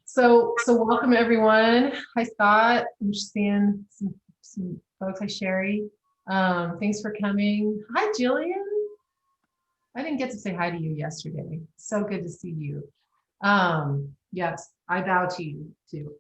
So welcome everyone. Hi Scott. I'm just seeing some folks. Hi Sherry. Thanks for coming. Hi Jillian. I didn't get to say hi to you yesterday. So good to see you. Yes, I bow to you too.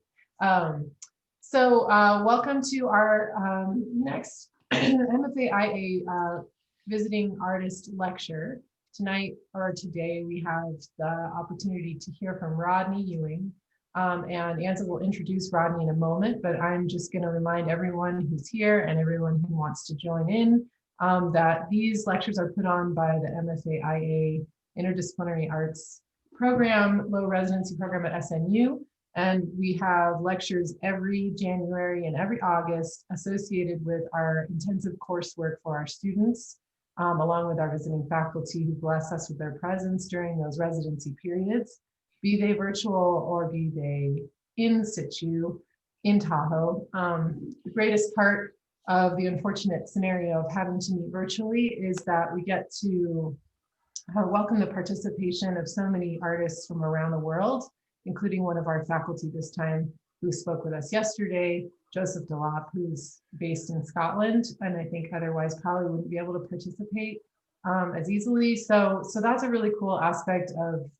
Welcome to our next MFA-IA visiting artist lecture. Tonight or today we have the opportunity to hear from Rodney Ewing. And Anza will introduce Rodney in a moment, but I'm just going to remind everyone who's here and everyone who wants to join in that these lectures are put on by the MFA-IA Interdisciplinary Arts program, low residency program at SNU. And we have lectures every January and every August associated with our intensive coursework for our students, along with our visiting faculty who bless us with their presence during those residency periods, be they virtual or be they in situ in Tahoe. The greatest part of the unfortunate scenario of having to meet virtually is that we get to welcome the participation of so many artists from around the world, including one of our faculty this time who spoke with us yesterday, Joseph Delop, who's based in Scotland, and I think otherwise probably wouldn't be able to participate as easily. So that's a really cool aspect of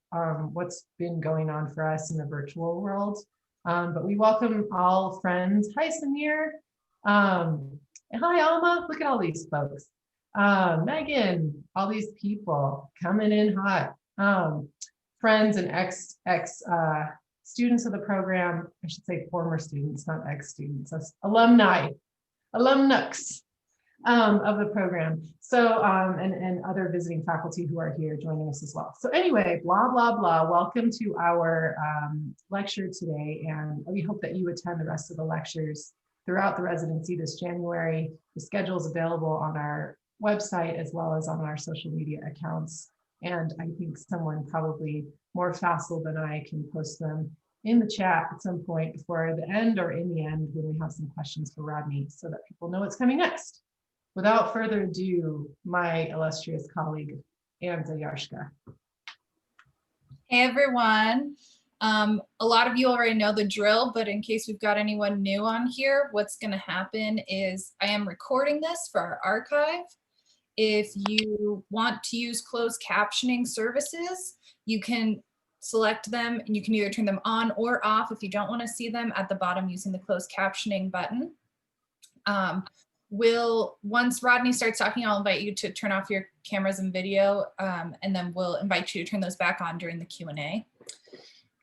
what's been going on for us in the virtual world. But we welcome all friends. Hi, Samir. And hi, Alma. Look at all these folks. Megan, all these people coming in hot. Friends and ex students of the program, I should say former students, not ex-students, alumnus of the program. So, and other visiting faculty who are here joining us as well. So anyway, blah, blah, blah. Welcome to our lecture today. And we hope that you attend the rest of the lectures throughout the residency this January. The schedule is available on our website as well as on our social media accounts. And I think someone probably more facile than I can post them in the chat at some point before the end or in the end when we have some questions for Rodney so that people know what's coming next. Without further ado, my illustrious colleague, Anza Yarshka. Hey everyone. A lot of you already know the drill, but in case we've got anyone new on here, what's going to happen is I am recording this for our archive. If you want to use closed captioning services, you can select them and you can either turn them on or off if you don't want to see them at the bottom using the closed captioning button. Once Rodney starts talking, I'll invite you to turn off your cameras and video, and then we'll invite you to turn those back on during the Q&A.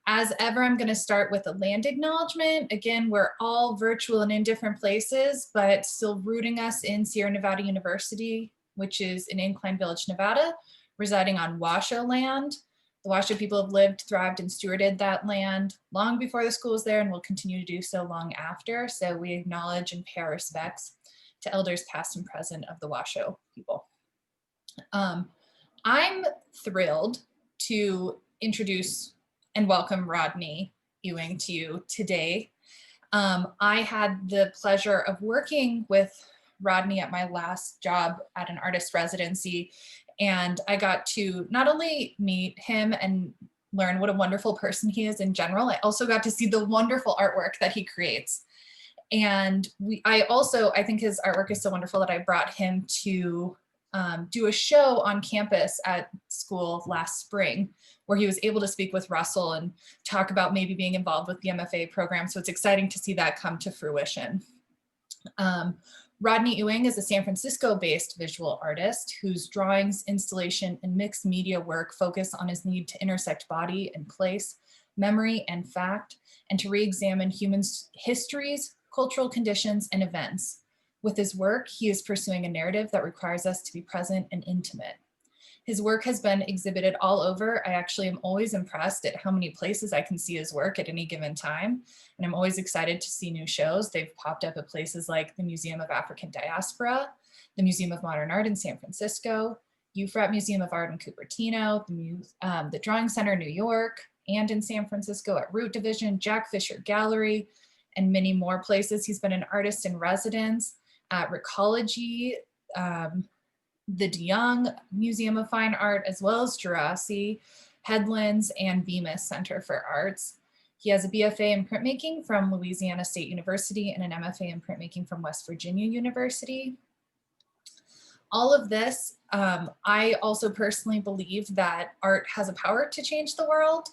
As ever, I'm going to start with a land acknowledgement. Again, we're all virtual and in different places, but still rooting us in Sierra Nevada University, which is in Incline Village, Nevada, residing on Washoe land. The Washoe people have lived, thrived, and stewarded that land long before the school was there and will continue to do so long after. So we acknowledge and pay our respects to elders past and present of the Washoe people. I'm thrilled to introduce and welcome Rodney Ewing to you today. I had the pleasure of working with Rodney at my last job at an artist residency, and I got to not only meet him and learn what a wonderful person he is in general, I also got to see the wonderful artwork that he creates. And I think his artwork is so wonderful that I brought him to do a show on campus at school last spring, where he was able to speak with Russell and talk about maybe being involved with the MFA program. So it's exciting to see that come to fruition. Rodney Ewing is a San Francisco-based visual artist whose drawings, installation, and mixed media work focus on his need to intersect body and place, memory and fact, and to re-examine human histories, cultural conditions, and events. With his work, he is pursuing a narrative that requires us to be present and intimate. His work has been exhibited all over. I actually am always impressed at how many places I can see his work at any given time. And I'm always excited to see new shows. They've popped up at places like the Museum of African Diaspora, the Museum of Modern Art in San Francisco, Euphrat Museum of Art in Cupertino, the Drawing Center in New York, and in San Francisco at Root Division, Jack Fischer Gallery, and many more places. He's been an artist in residence at Recology, the DeYoung Museum of Fine Art, as well as Djerassi, Headlands and Bemis Center for Arts. He has a BFA in printmaking from Louisiana State University and an MFA in printmaking from West Virginia University. All of this, I also personally believe that art has a power to change the world.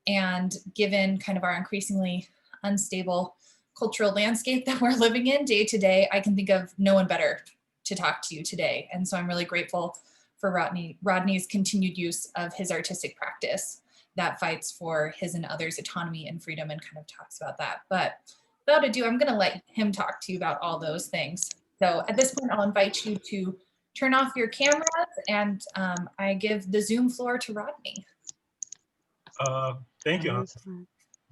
And given kind of our increasingly unstable cultural landscape that we're living in day to day, I can think of no one better to talk to you today. And so I'm really grateful for Rodney's continued use of his artistic practice that fights for his and others' autonomy and freedom and kind of talks about that. But without ado, I'm gonna let him talk to you about all those things. So at this point, I'll invite you to turn off your cameras and I give the Zoom floor to Rodney. Thank you.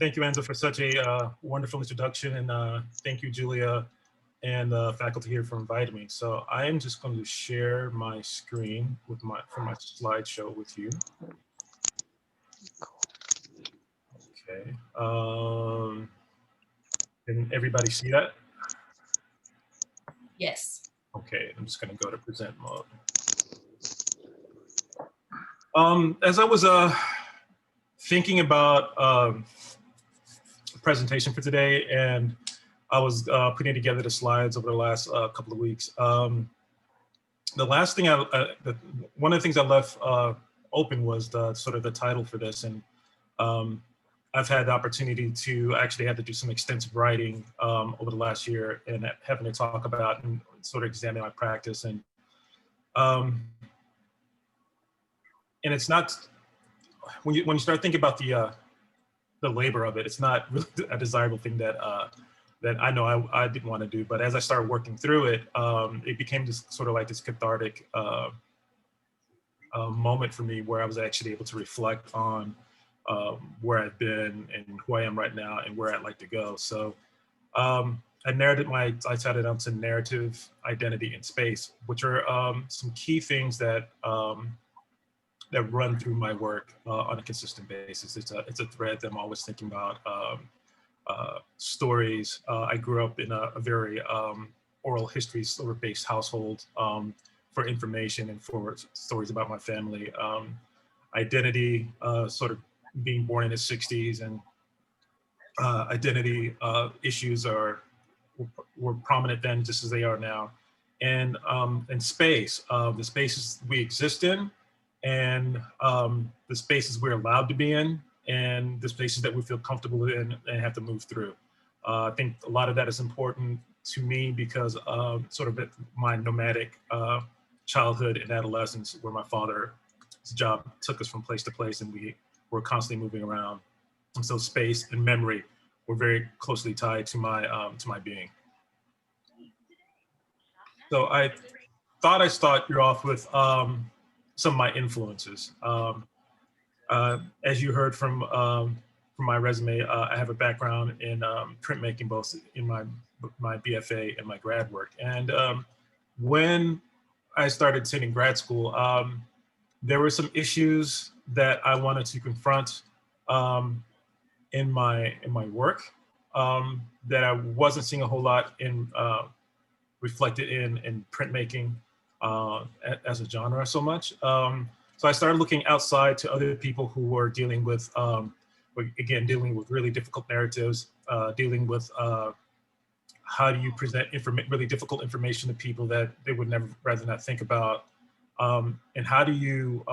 Thank you, Enzo, for such a wonderful introduction. And thank you, Julia, and the faculty here for inviting me. So I am just going to share my screen with for my slideshow with you. Okay. Can everybody see that? Yes. Okay, I'm just going to go to present mode. As I was thinking about a presentation for today, and I was putting together the slides over the last couple of weeks, the last thing one of the things I left open was the sort of the title for this, and I've had the opportunity to actually have to do some extensive writing over the last year and having to talk about and sort of examine my practice. And it's not, when you start thinking about the labor of it, it's not really a desirable thing that that I know I didn't want to do. But as I started working through it, it became this sort of like this cathartic moment for me where I was actually able to reflect on where I've been and who I am right now and where I'd like to go. So I titled it down to narrative, identity, and space, which are some key things that that run through my work on a consistent basis. It's a thread that I'm always thinking about. Stories. I grew up in a very oral history sort of based household for information and for stories about my family. Identity, sort of being born in the 60s, and identity issues were prominent then just as they are now. And space, the spaces we exist in, and the spaces we're allowed to be in, and the spaces that we feel comfortable in and have to move through. I think a lot of that is important to me because sort of my nomadic childhood and adolescence, where my father's job took us from place to place and we were constantly moving around. And so space and memory were very closely tied to my being. So I thought I'd start you off with some of my influences. As you heard from my resume, I have a background in printmaking, both in my BFA and my grad work. And when I started attending grad school, there were some issues that I wanted to confront in my work that I wasn't seeing a whole lot in reflected in printmaking as a genre so much. So I started looking outside to other people who were dealing with, dealing with really difficult narratives, dealing with how do you present really difficult information to people that they would never rather not think about, and how do you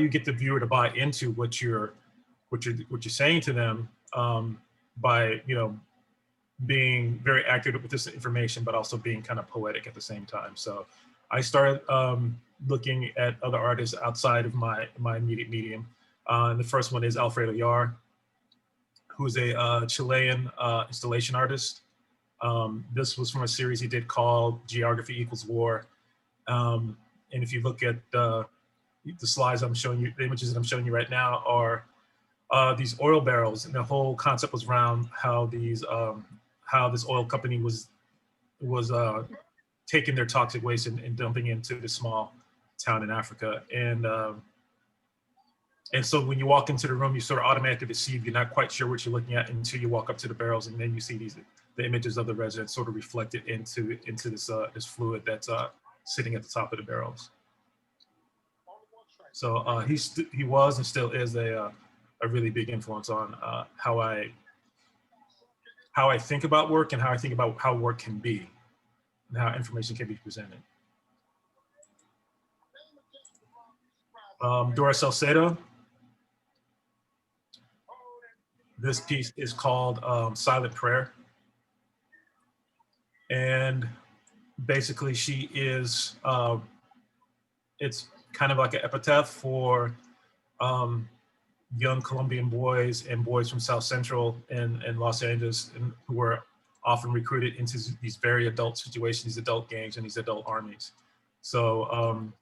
get the viewer to buy into what you're saying to them by being very accurate with this information, but also being kind of poetic at the same time. So I started looking at other artists outside of my immediate medium. And the first one is Alfredo Yar, who's a Chilean installation artist. This was from a series he did called Geography Equals War. And if you look at the slides I'm showing you, the images that I'm showing you right now are these oil barrels, and the whole concept was around how this oil company was taking their toxic waste and dumping into this small town in Africa. And so when you walk into the room, you sort of automatically perceive, you're not quite sure what you're looking at until you walk up to the barrels, and then you see the images of the residents sort of reflected into this fluid that's sitting at the top of the barrels. So he was and still is a really big influence on how I think about work and how I think about how work can be and how information can be presented. Dora Salcedo. This piece is called Silent Prayer. And basically she is, it's kind of like an epitaph for young Colombian boys and boys from South Central and Los Angeles who were often recruited into these very adult situations, these adult gangs and these adult armies. So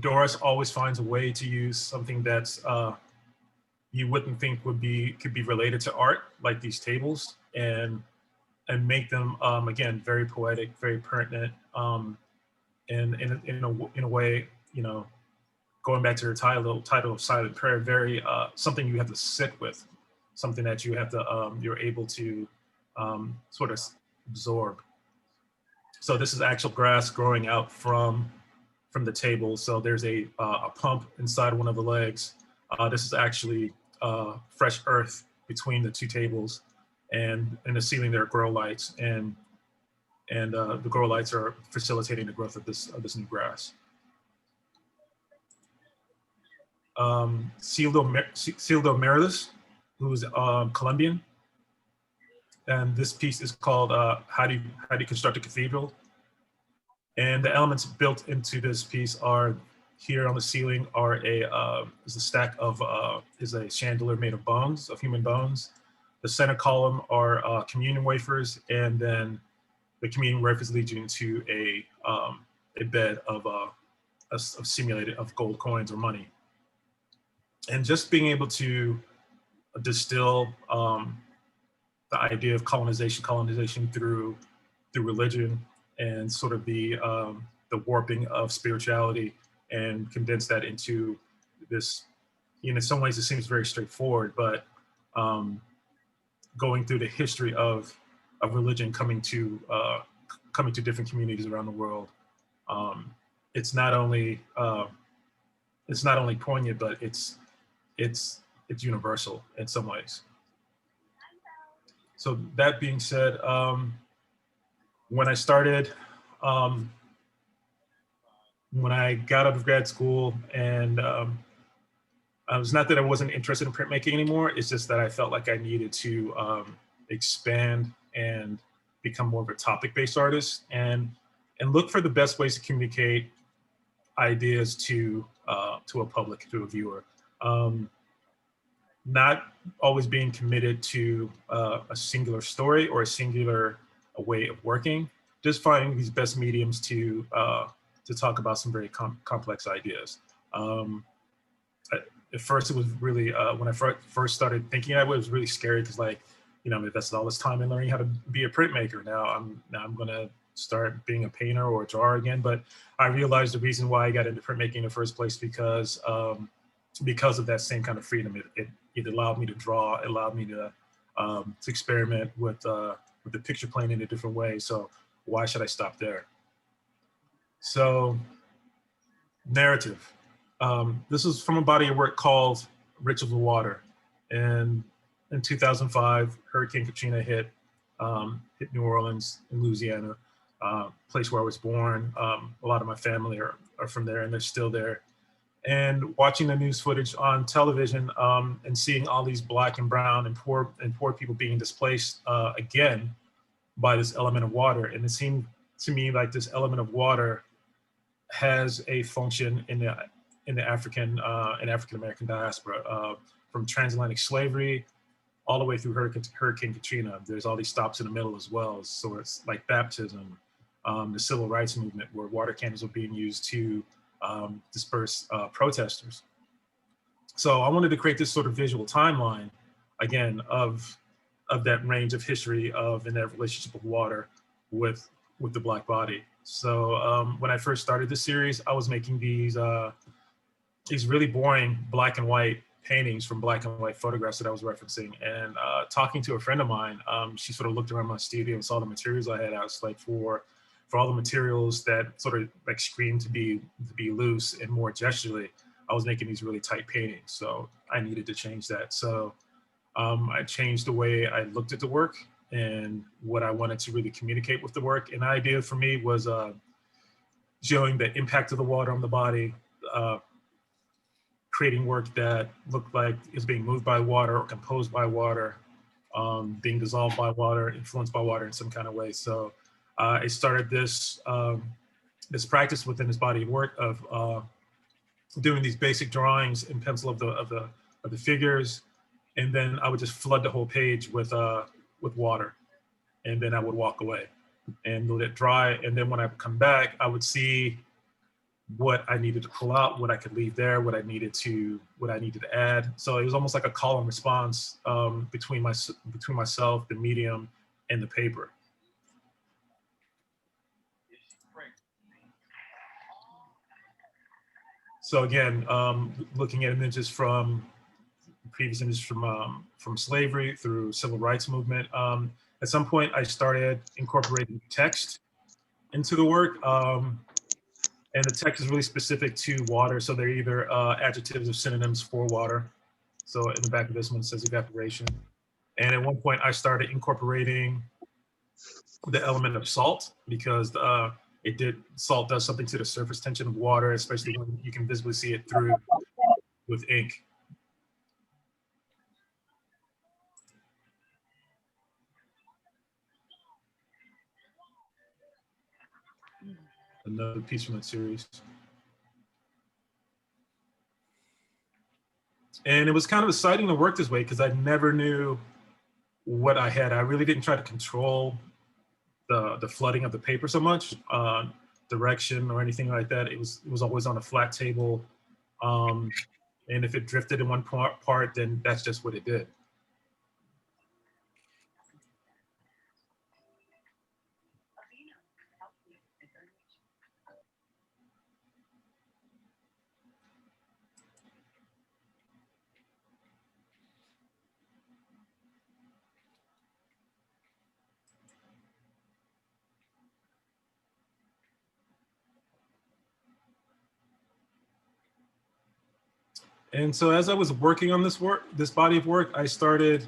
Doris always finds a way to use something that's you wouldn't think could be related to art, like these tables, and make them again very poetic, very pertinent, and in a way, you know, going back to your title of Silent Prayer, very something you have to sit with, something that you have to you're able to sort of absorb. So this is actual grass growing out from the table. So there's a pump inside one of the legs. This is actually fresh earth between the two tables, and in the ceiling there are grow lights, and the grow lights are facilitating the growth of this new grass. Cildo Merilis, who's Colombian, and this piece is called How Do You Construct a Cathedral? And the elements built into this piece are, here on the ceiling are is a stack of is a chandelier made of bones, of human bones. The center column are communion wafers, and then the communion wafers lead you into a bed of simulated of gold coins or money. And just being able to distill the idea of colonization through religion, and sort of the warping of spirituality, and condense that into this, in some ways it seems very straightforward, but going through the history of religion coming to different communities around the world, it's not only poignant, but it's universal in some ways. So that being said, when I started, when I got out of grad school, and it was not that I wasn't interested in printmaking anymore, it's just that I felt like I needed to expand and become more of a topic-based artist, and look for the best ways to communicate ideas to a public, to a viewer. Not always being committed to a singular story or a singular way of working, just finding these best mediums to talk about some very complex ideas. At first, it was really, when I first started thinking of it, it was really scary, because, like, you know, I invested all this time in learning how to be a printmaker. Now I'm gonna start being a painter or a drawer again. But I realized the reason why I got into printmaking in the first place because of that same kind of freedom. It allowed me to draw, it allowed me to experiment with the picture plane in a different way. So why should I stop there? So, narrative. This is from a body of work called Rituals of Water. And in 2005, Hurricane Katrina hit New Orleans in Louisiana, place where I was born. A lot of my family are from there, and they're still there. And watching the news footage on television, and seeing all these Black and brown and poor people being displaced again by this element of water. And it seemed to me like this element of water has a function in the African American diaspora, from transatlantic slavery all the way through Hurricane Katrina. There's all these stops in the middle as well. So it's like baptism, the civil rights movement, where water cannons were being used to disperse protesters. So I wanted to create this sort of visual timeline, again, of that range of history and that relationship of water with the Black body. So when I first started this series, I was making these really boring black and white paintings from black and white photographs that I was referencing. And talking to a friend of mine, she sort of looked around my studio and saw the materials I had. I was like, for all the materials that sort of like screamed to be loose and more gesturally, I was making these really tight paintings. So I needed to change that. So I changed the way I looked at the work and what I wanted to really communicate with the work. And the idea for me was showing the impact of the water on the body, creating work that looked like it's being moved by water or composed by water, being dissolved by water, influenced by water in some kind of way. So I started this this practice within this body of work of doing these basic drawings in pencil of the figures, and then I would just flood the whole page with water, and then I would walk away and let it dry. And then when I would come back, I would see what I needed to pull out, what I could leave there, what I needed to add. So it was almost like a call and response between myself, the medium, and the paper. So again, looking at images from previous images from slavery through civil rights movement. At some point, I started incorporating text into the work. And the text is really specific to water. So they're either adjectives or synonyms for water. So in the back of this one, it says evaporation. And at one point I started incorporating the element of salt because salt does something to the surface tension of water, especially when you can visibly see it through with ink. Another piece from that series. And it was kind of exciting to work this way because I never knew what I had. I really didn't try to control the flooding of the paper so much, direction or anything like that. It was always on a flat table. And if it drifted in one part, then that's just what it did. And so as I was working on this body of work, I started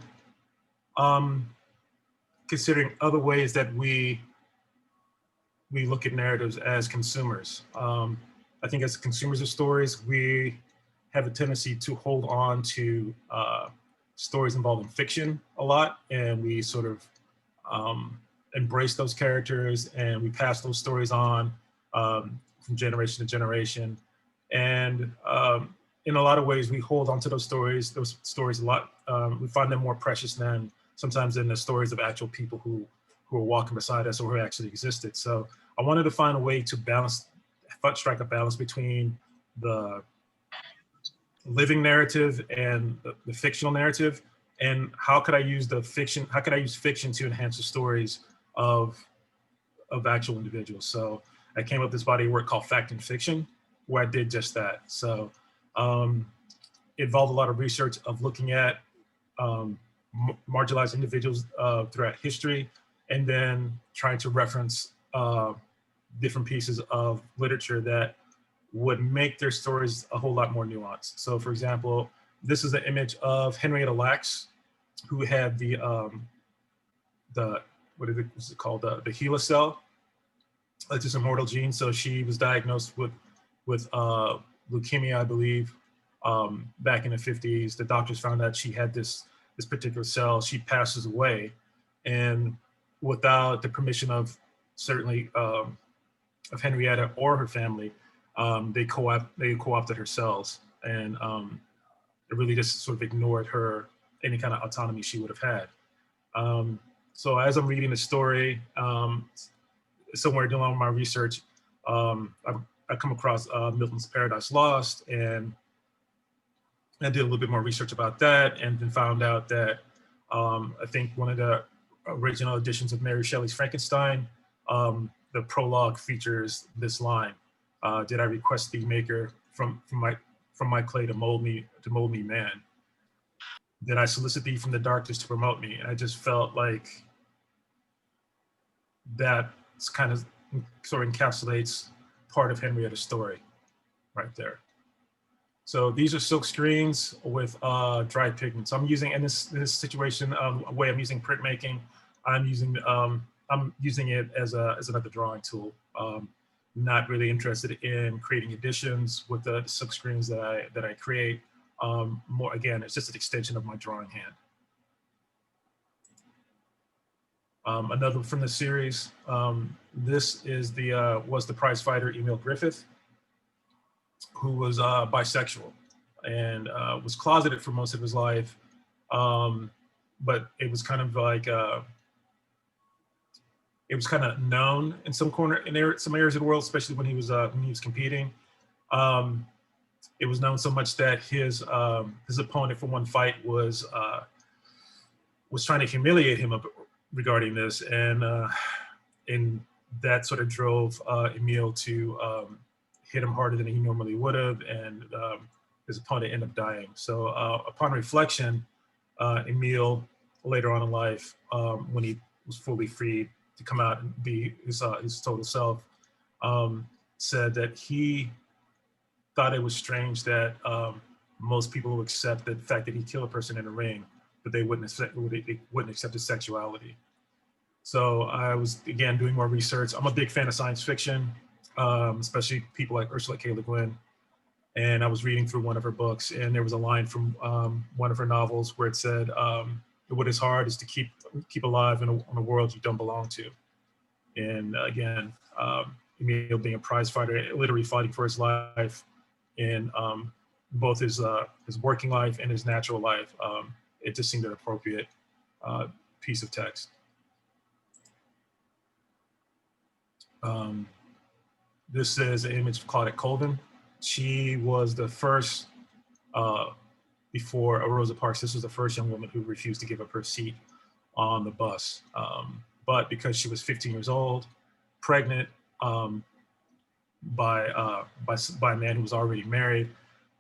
considering other ways that we look at narratives as consumers. I think as consumers of stories, we have a tendency to hold on to stories involving fiction a lot, and we sort of embrace those characters and we pass those stories on from generation to generation. And in a lot of ways, we hold on to those stories a lot. We find them more precious than sometimes than the stories of actual people who are walking beside us or who actually existed. So I wanted to find a way to strike a balance between the living narrative and the fictional narrative, and how could I use fiction to enhance the stories of actual individuals. So I came up with this body of work called Fact and Fiction, where I did just that. So it involved a lot of research of looking at marginalized individuals throughout history, and then trying to reference different pieces of literature that would make their stories a whole lot more nuanced. So for example, this is an image of Henrietta Lacks, who had the what is it called? The HeLa cell. It's this immortal gene. So she was diagnosed with leukemia, I believe, back in the 50s. The doctors found out she had this particular cell. She passes away, and without the permission of certainly of Henrietta or her family, they co-opted her cells, and it really just sort of ignored any kind of autonomy she would have had. So as I'm reading the story, somewhere doing all my research, I come across Milton's Paradise Lost, and I did a little bit more research about that, and then found out that I think one of the original editions of Mary Shelley's Frankenstein, the prologue features this line: "Did I request the maker from my clay to mold me man? Did I solicit thee from the darkness to promote me?" And I just felt like that kind of sort of encapsulates part of Henrietta's story right there. So these are silk screens with dry pigments. I'm using, in this situation, a way I'm using printmaking, I'm using it as another drawing tool. Not really interested in creating editions with the silk screens that I create. More, again, it's just an extension of my drawing hand. Another from the series, this is was the prize fighter Emil Griffith, who was bisexual and was closeted for most of his life. But it was kind of like, it was kind of known in some some areas of the world, especially when he was competing. It was known so much that his opponent for one fight was trying to humiliate him regarding this, and that sort of drove Emil to hit him harder than he normally would have, and his opponent ended up dying. So upon reflection, Emil, later on in life, when he was fully freed to come out and be his total self, said that he thought it was strange that most people would accept the fact that he killed a person in a ring, but they wouldn't accept his sexuality. So I was, again, doing more research. I'm a big fan of science fiction, especially people like Ursula K. Le Guin. And I was reading through one of her books, and there was a line from one of her novels where it said, what is hard is to keep alive in a world you don't belong to. And again, Emil being a prize fighter, literally fighting for his life in both his working life and his natural life, it just seemed an appropriate piece of text. This is an image of Claudette Colvin. She was the first, before Rosa Parks, this was the first young woman who refused to give up her seat on the bus. But because she was 15 years old, pregnant, by a man who was already married,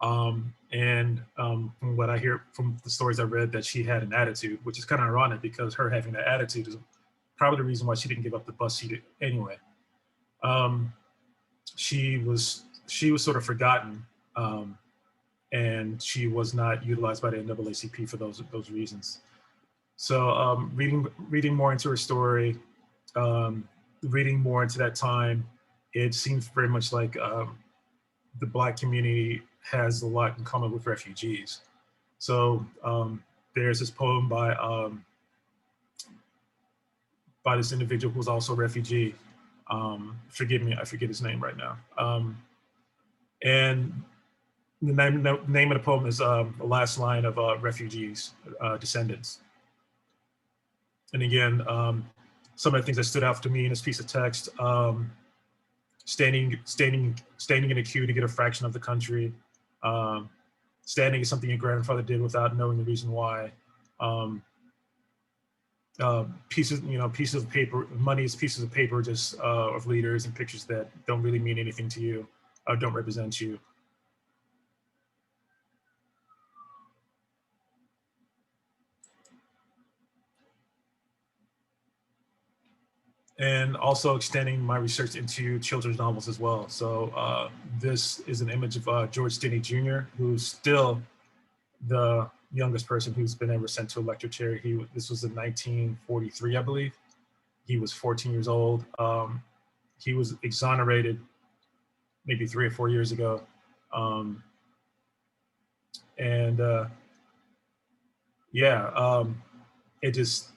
and from what I hear from the stories I read, that she had an attitude, which is kind of ironic because her having that attitude is probably the reason why she didn't give up the bus seat anyway. She was sort of forgotten, and she was not utilized by the NAACP for those reasons. So reading more into her story, reading more into that time, it seems very much like the Black community has a lot in common with refugees. So there's this poem by this individual who was also a refugee. Forgive me, I forget his name right now. And the name of the poem is the last line of Refugees, Descendants. And again, some of the things that stood out to me in this piece of text, standing in a queue to get a fraction of the country, standing is something your grandfather did without knowing the reason why. Pieces of paper, money is pieces of paper just of leaders and pictures that don't really mean anything to you, or don't represent you. And also extending my research into children's novels as well. So this is an image of George Stinney Jr., who's still the youngest person who's been ever sent to a lecture chair. This was in 1943, I believe. He was 14 years old. He was exonerated maybe 3 or 4 years ago. It just,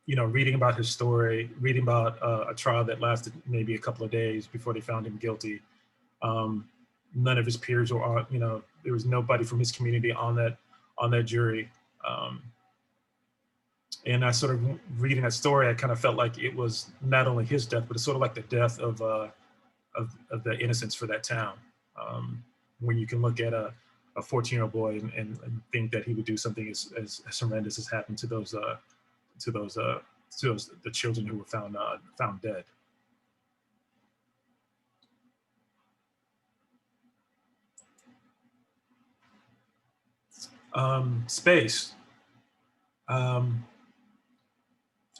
reading about his story, reading about a trial that lasted maybe a couple of days before they found him guilty. None of his peers were, there was nobody from his community on that jury. And I sort of, reading that story, I kind of felt like it was not only his death, but it's sort of like the death of the innocence for that town. When you can look at a 14-year-old boy and think that he would do something as horrendous as happened to the children who were found dead. Space.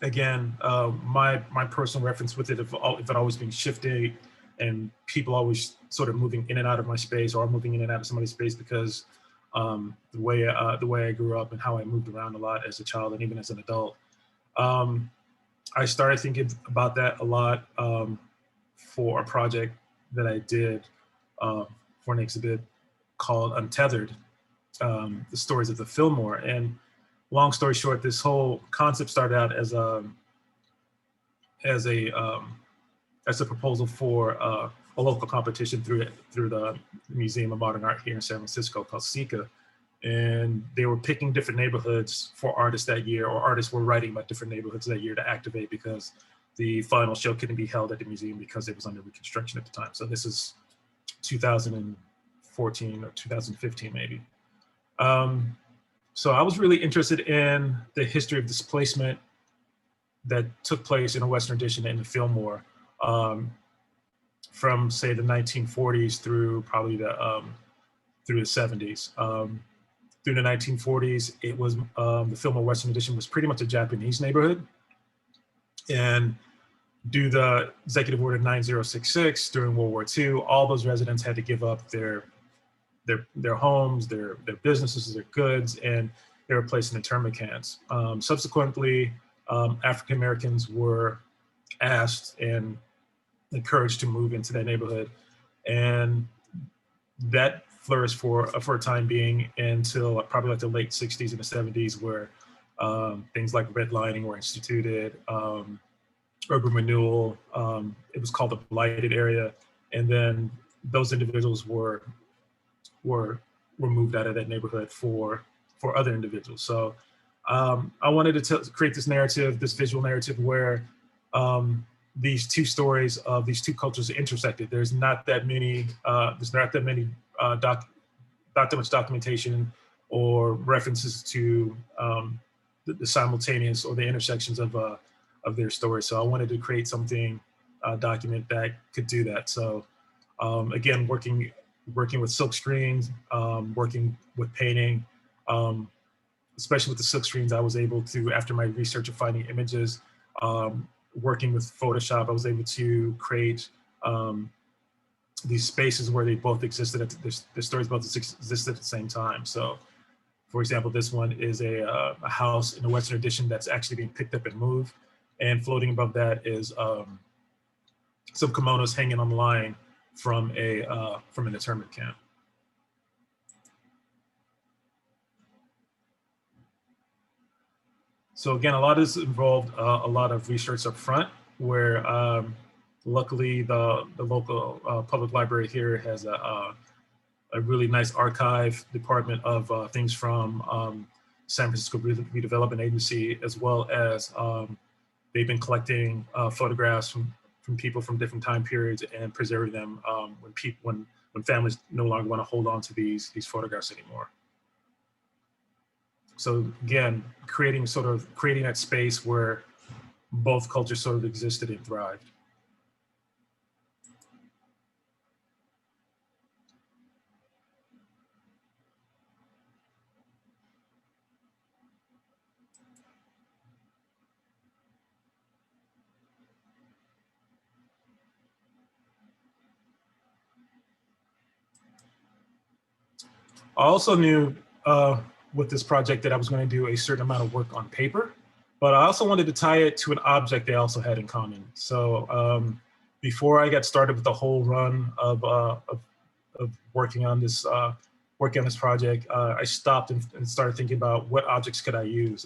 Again, my personal reference with it, if it always been shifting, and people always sort of moving in and out of my space or moving in and out of somebody's space because the way I grew up and how I moved around a lot as a child and even as an adult. I started thinking about that a lot for a project that I did for an exhibit called Untethered, the stories of the Fillmore. And long story short, this whole concept started out as a proposal for a local competition through the Museum of Modern Art here in San Francisco called SICA. And they were picking different neighborhoods for artists that year, or artists were writing about different neighborhoods that year to activate because the final show couldn't be held at the museum because it was under reconstruction at the time. So this is 2014 or 2015 maybe. So I was really interested in the history of displacement that took place in a Western addition in the Fillmore from say the 1940s through probably through the 70s. Through the 1940s, it was the Fillmore Western Addition was pretty much a Japanese neighborhood. And due to the Executive Order 9066 during World War II, all those residents had to give up their homes, their businesses, their goods, and they were placed in internment camps. Subsequently, African Americans were asked and encouraged to move into that neighborhood, and that flourished for a time being until probably like the late 60s and the 70s, where things like redlining were instituted, urban renewal, it was called the blighted area, and then those individuals were moved out of that neighborhood for other individuals. So I wanted to create this narrative, this visual narrative where these two stories of these two cultures intersected. There's not that many documentation or references to the simultaneous or the intersections of their stories. So I wanted to create something, document that could do that. So again, working with silk screens, working with painting, especially with the silk screens, I was able to, after my research of finding images, working with Photoshop, I was able to create these spaces where they both existed, the stories both existed at the same time. So for example, this one is a house in the Western Addition that's actually being picked up and moved. And floating above that is some kimonos hanging on the line from an internment camp. So again, a lot of this involved a lot of research up front, where luckily the local public library here has a really nice archive department of things from San Francisco Redevelopment Agency, as well as they've been collecting photographs from people from different time periods and preserving them when families no longer want to hold on to these photographs anymore. So again, creating that space where both cultures sort of existed and thrived. I also knew with this project that I was going to do a certain amount of work on paper, but I also wanted to tie it to an object they also had in common. So before I got started with the whole run of working on this project, I stopped and started thinking about what objects could I use.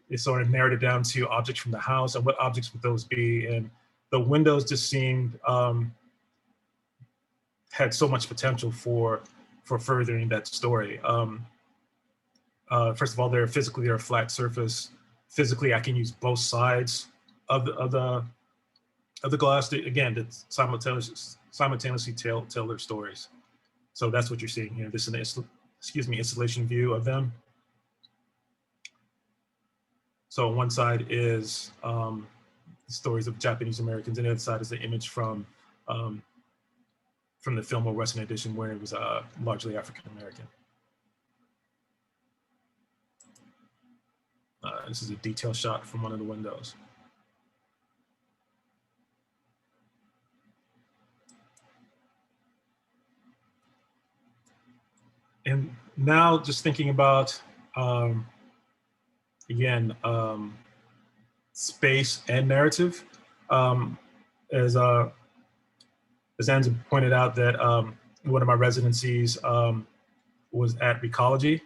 It sort of narrowed it down to objects from the house and what objects would those be. And the windows just seemed had so much potential for furthering that story. First of all, they're a flat surface. Physically, I can use both sides of the glass to simultaneously tell their stories. So that's what you're seeing here. This is an installation view of them. So on one side is the stories of Japanese Americans, and the other side is the image from the Fillmore Western Addition, where it was largely African American. This is a detail shot from one of the windows. and now just thinking about, again, space and narrative. As Anza pointed out, that one of my residencies was at Recology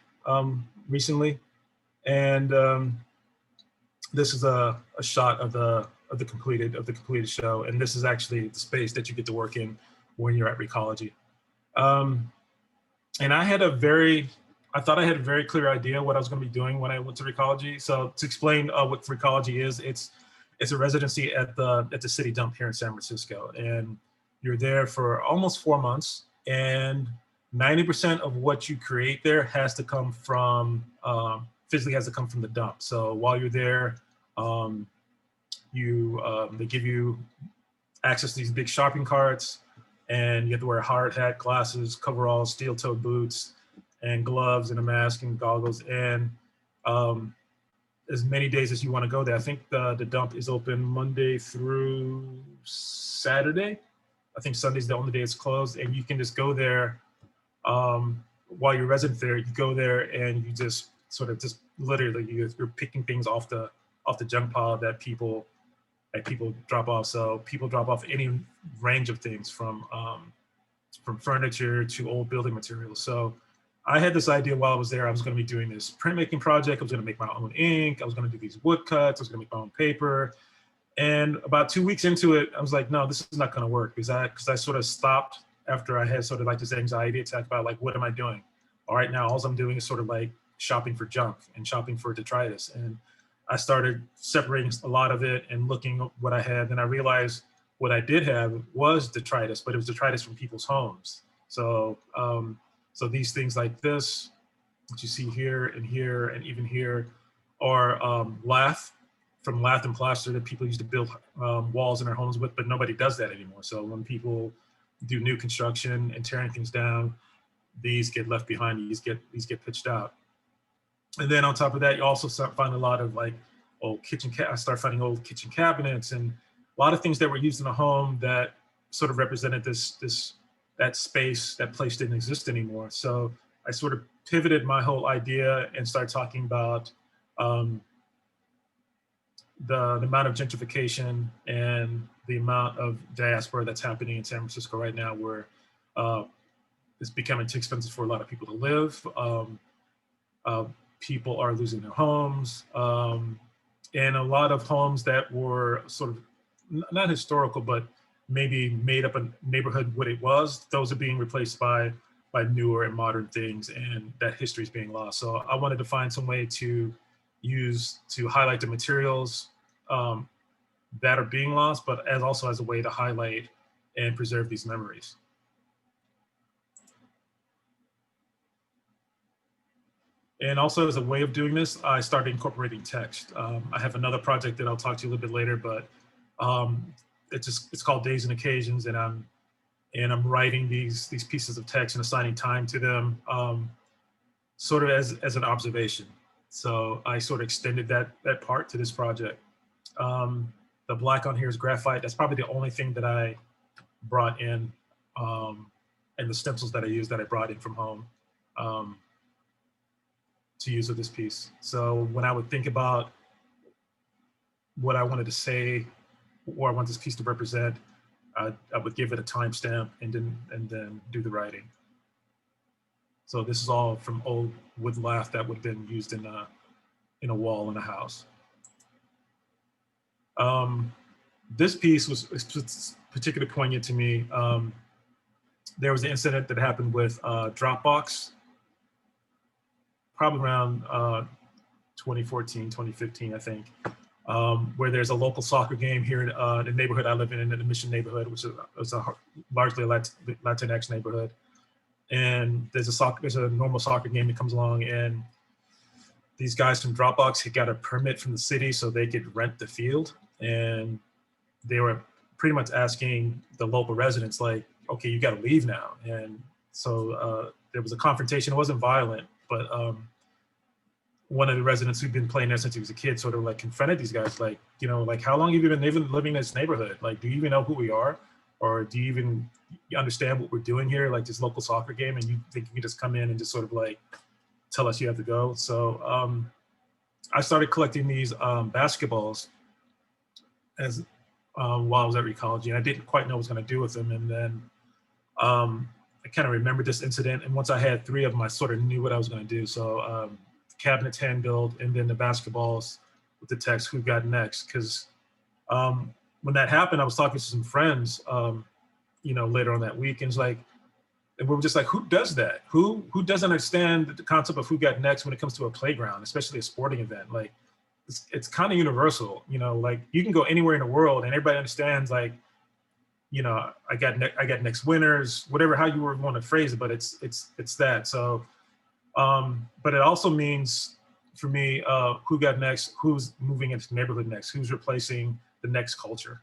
recently, and this is a shot of the completed show, and this is actually the space that you get to work in when you're at Recology. And I thought I had a very clear idea what I was going to be doing when I went to Recology. So to explain what Recology is, it's a residency at the city dump here in San Francisco, and you're there for almost 4 months, and 90% of what you create there has to come from physically has to come from the dump. So while you're there, they give you access to these big shopping carts, and you have to wear a hard hat, glasses, coveralls, steel-toed boots, and gloves, and a mask, and goggles, and as many days as you want to go there. I think the dump is open Monday through Saturday. I think Sunday's the only day it's closed, and you can just go there while you're resident there. You go there and you just sort of just literally you're picking things off the junk pile that people drop off. So people drop off any range of things from furniture to old building materials. So I had this idea while I was there. I was going to be doing this printmaking project. I was going to make my own ink. I was going to do these wood cuts. I was going to make my own paper. And about 2 weeks into it, I was like, no, this is not going to work, because I sort of stopped after I had sort of like this anxiety attack about like, what am I doing? All right, now all I'm doing is sort of like shopping for junk and shopping for detritus. And I started separating a lot of it and looking at what I had. And I realized what I did have was detritus, but it was detritus from people's homes. So, so these things like this, that you see here and even here, are lath and plaster that people used to build walls in their homes with, but nobody does that anymore. So when people do new construction and tearing things down, these get left behind, these get pitched out. And then on top of that, you also start finding a lot of like old I start finding old kitchen cabinets and a lot of things that were used in a home that sort of represented that space, that place didn't exist anymore. So I sort of pivoted my whole idea and started talking about the amount of gentrification and the amount of diaspora that's happening in San Francisco right now, where it's becoming too expensive for a lot of people to live. People are losing their homes, and a lot of homes that were sort of not historical, but maybe made up a neighborhood what it was, those are being replaced by newer and modern things, and that history is being lost. So I wanted to find some way to highlight the materials that are being lost, but also as a way to highlight and preserve these memories. And also as a way of doing this, I started incorporating text. I have another project that I'll talk to you a little bit later, but it's called Days and Occasions, and I'm writing these pieces of text and assigning time to them, sort of as an observation. So I sort of extended that part to this project. The black on here is graphite. That's probably the only thing that I brought in, and the stencils that I used that I brought in from home to use with this piece. So when I would think about what I wanted to say, or I want this piece to represent, I would give it a timestamp and then do the writing. So this is all from old wood lath that would have been used in a wall in a house. This piece was particularly poignant to me. There was an incident that happened with Dropbox, probably around 2014, 2015, I think, where there's a local soccer game here in the neighborhood I live in the Mission neighborhood, which is largely a Latinx neighborhood. And there's a normal soccer game that comes along, and these guys from Dropbox had got a permit from the city so they could rent the field. And they were pretty much asking the local residents, like, okay, you got to leave now. And so there was a confrontation. It wasn't violent, but one of the residents who'd been playing there since he was a kid sort of like confronted these guys, like, like, how long have you been living in this neighborhood? Like, do you even know who we are? Or do you even understand what we're doing here? Like this local soccer game, and you think you can just come in and just sort of like tell us you have to go. So I started collecting these basketballs as while I was at Recology, and I didn't quite know what I was going to do with them. And then I kind of remembered this incident, and once I had 3 of them, I sort of knew what I was going to do. So cabinets hand build, and then the basketballs with the text "Who got next?" Because when that happened, I was talking to some friends, you know, later on that week, and it's like, and we were just like, who does that? Who doesn't understand the concept of who got next when it comes to a playground, especially a sporting event? Like, it's kind of universal, you know. Like you can go anywhere in the world, and everybody understands. Like, you know, I got next winners, whatever how you were want to phrase it, but it's that. So, but it also means for me, who got next? Who's moving into the neighborhood next? Who's replacing the next culture?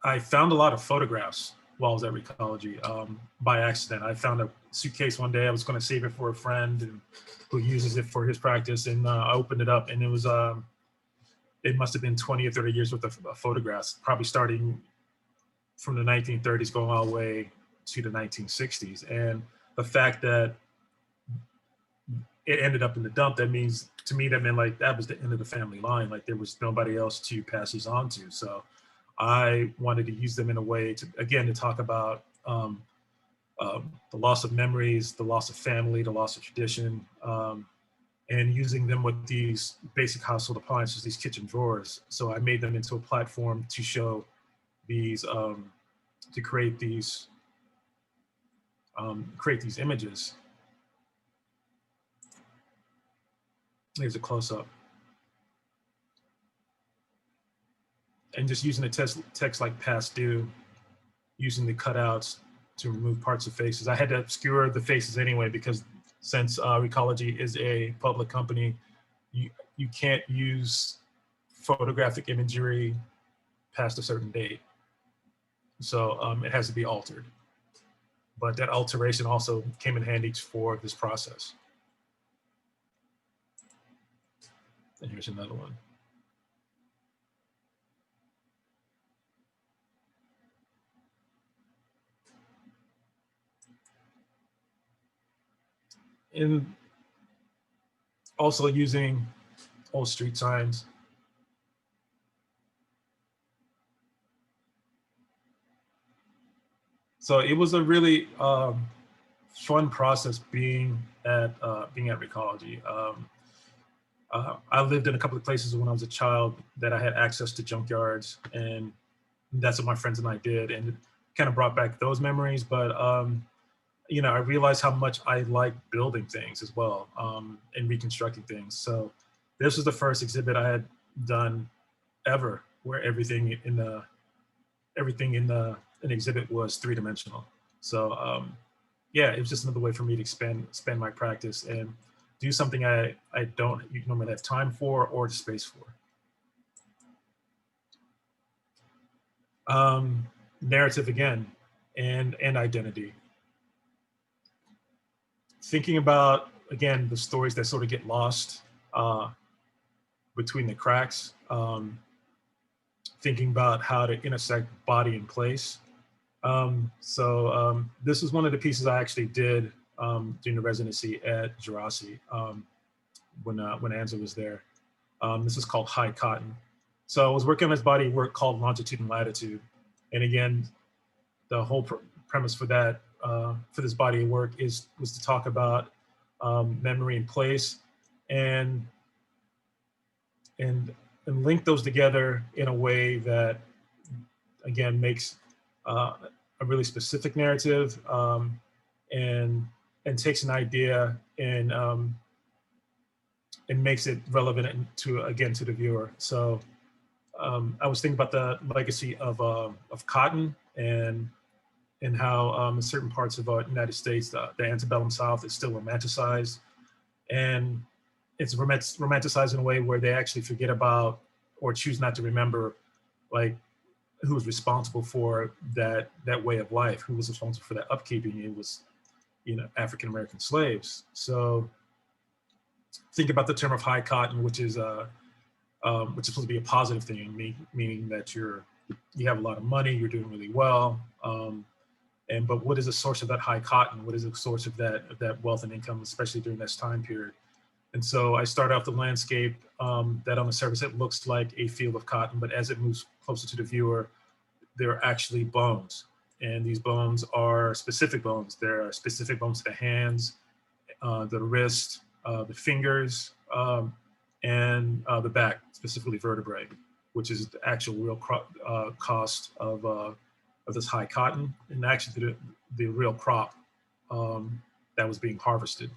I found a lot of photographs while I was at Recology by accident. I found a suitcase one day. I was going to save it for a friend who uses it for his practice, and I opened it up, and it was it must have been 20 or 30 years worth of photographs, probably starting from the 1930s going all the way to the 1960s. And the fact that it ended up in the dump, that means, to me, that meant like that was the end of the family line. Like there was nobody else to pass these on to. So I wanted to use them in a way to, again, to talk about the loss of memories, the loss of family, the loss of tradition, and using them with these basic household appliances, these kitchen drawers. So I made them into a platform to show these, to create these images. Here's a close-up. And just using the text like past due, using the cutouts to remove parts of faces. I had to obscure the faces anyway, because since Recology is a public company, you can't use photographic imagery past a certain date. So it has to be altered. But that alteration also came in handy for this process. And here's another one. And also using old street signs. So it was a really fun process being at Recology. I lived in a couple of places when I was a child that I had access to junkyards, and that's what my friends and I did, and it kind of brought back those memories. But you know, I realized how much I like building things as well, and reconstructing things. So this was the first exhibit I had done ever where everything in an exhibit was 3-dimensional. So yeah, it was just another way for me to expand my practice and do something I don't normally have time for or the space for. Narrative again, and identity. Thinking about, again, the stories that sort of get lost between the cracks. Thinking about how to intersect body and place. So this was one of the pieces I actually did during the residency at Djerassi when Anza was there. This is called High Cotton. So I was working on this body of work called Longitude and Latitude. And again, the whole premise for that, for this body of work was to talk about memory and place, and link those together in a way that, again, makes a really specific narrative, and takes an idea and makes it relevant to the viewer. So I was thinking about the legacy of cotton and how in certain parts of the United States, the antebellum South is still romanticized, and it's romanticized in a way where they actually forget about or choose not to remember, like, who was responsible for that way of life, who was responsible for that upkeeping. It was, you know, African-American slaves. So think about the term of high cotton, which is supposed to be a positive thing, meaning that you have a lot of money, you're doing really well. But what is the source of that high cotton? What is the source of that wealth and income, especially during this time period? And so I start off the landscape that on the surface it looks like a field of cotton, but as it moves closer to the viewer, there are actually bones. And these bones are specific bones. There are specific bones to the hands, the wrist, the fingers, and the back, specifically vertebrae, which is the actual real cost of this high cotton, and actually the real crop that was being harvested.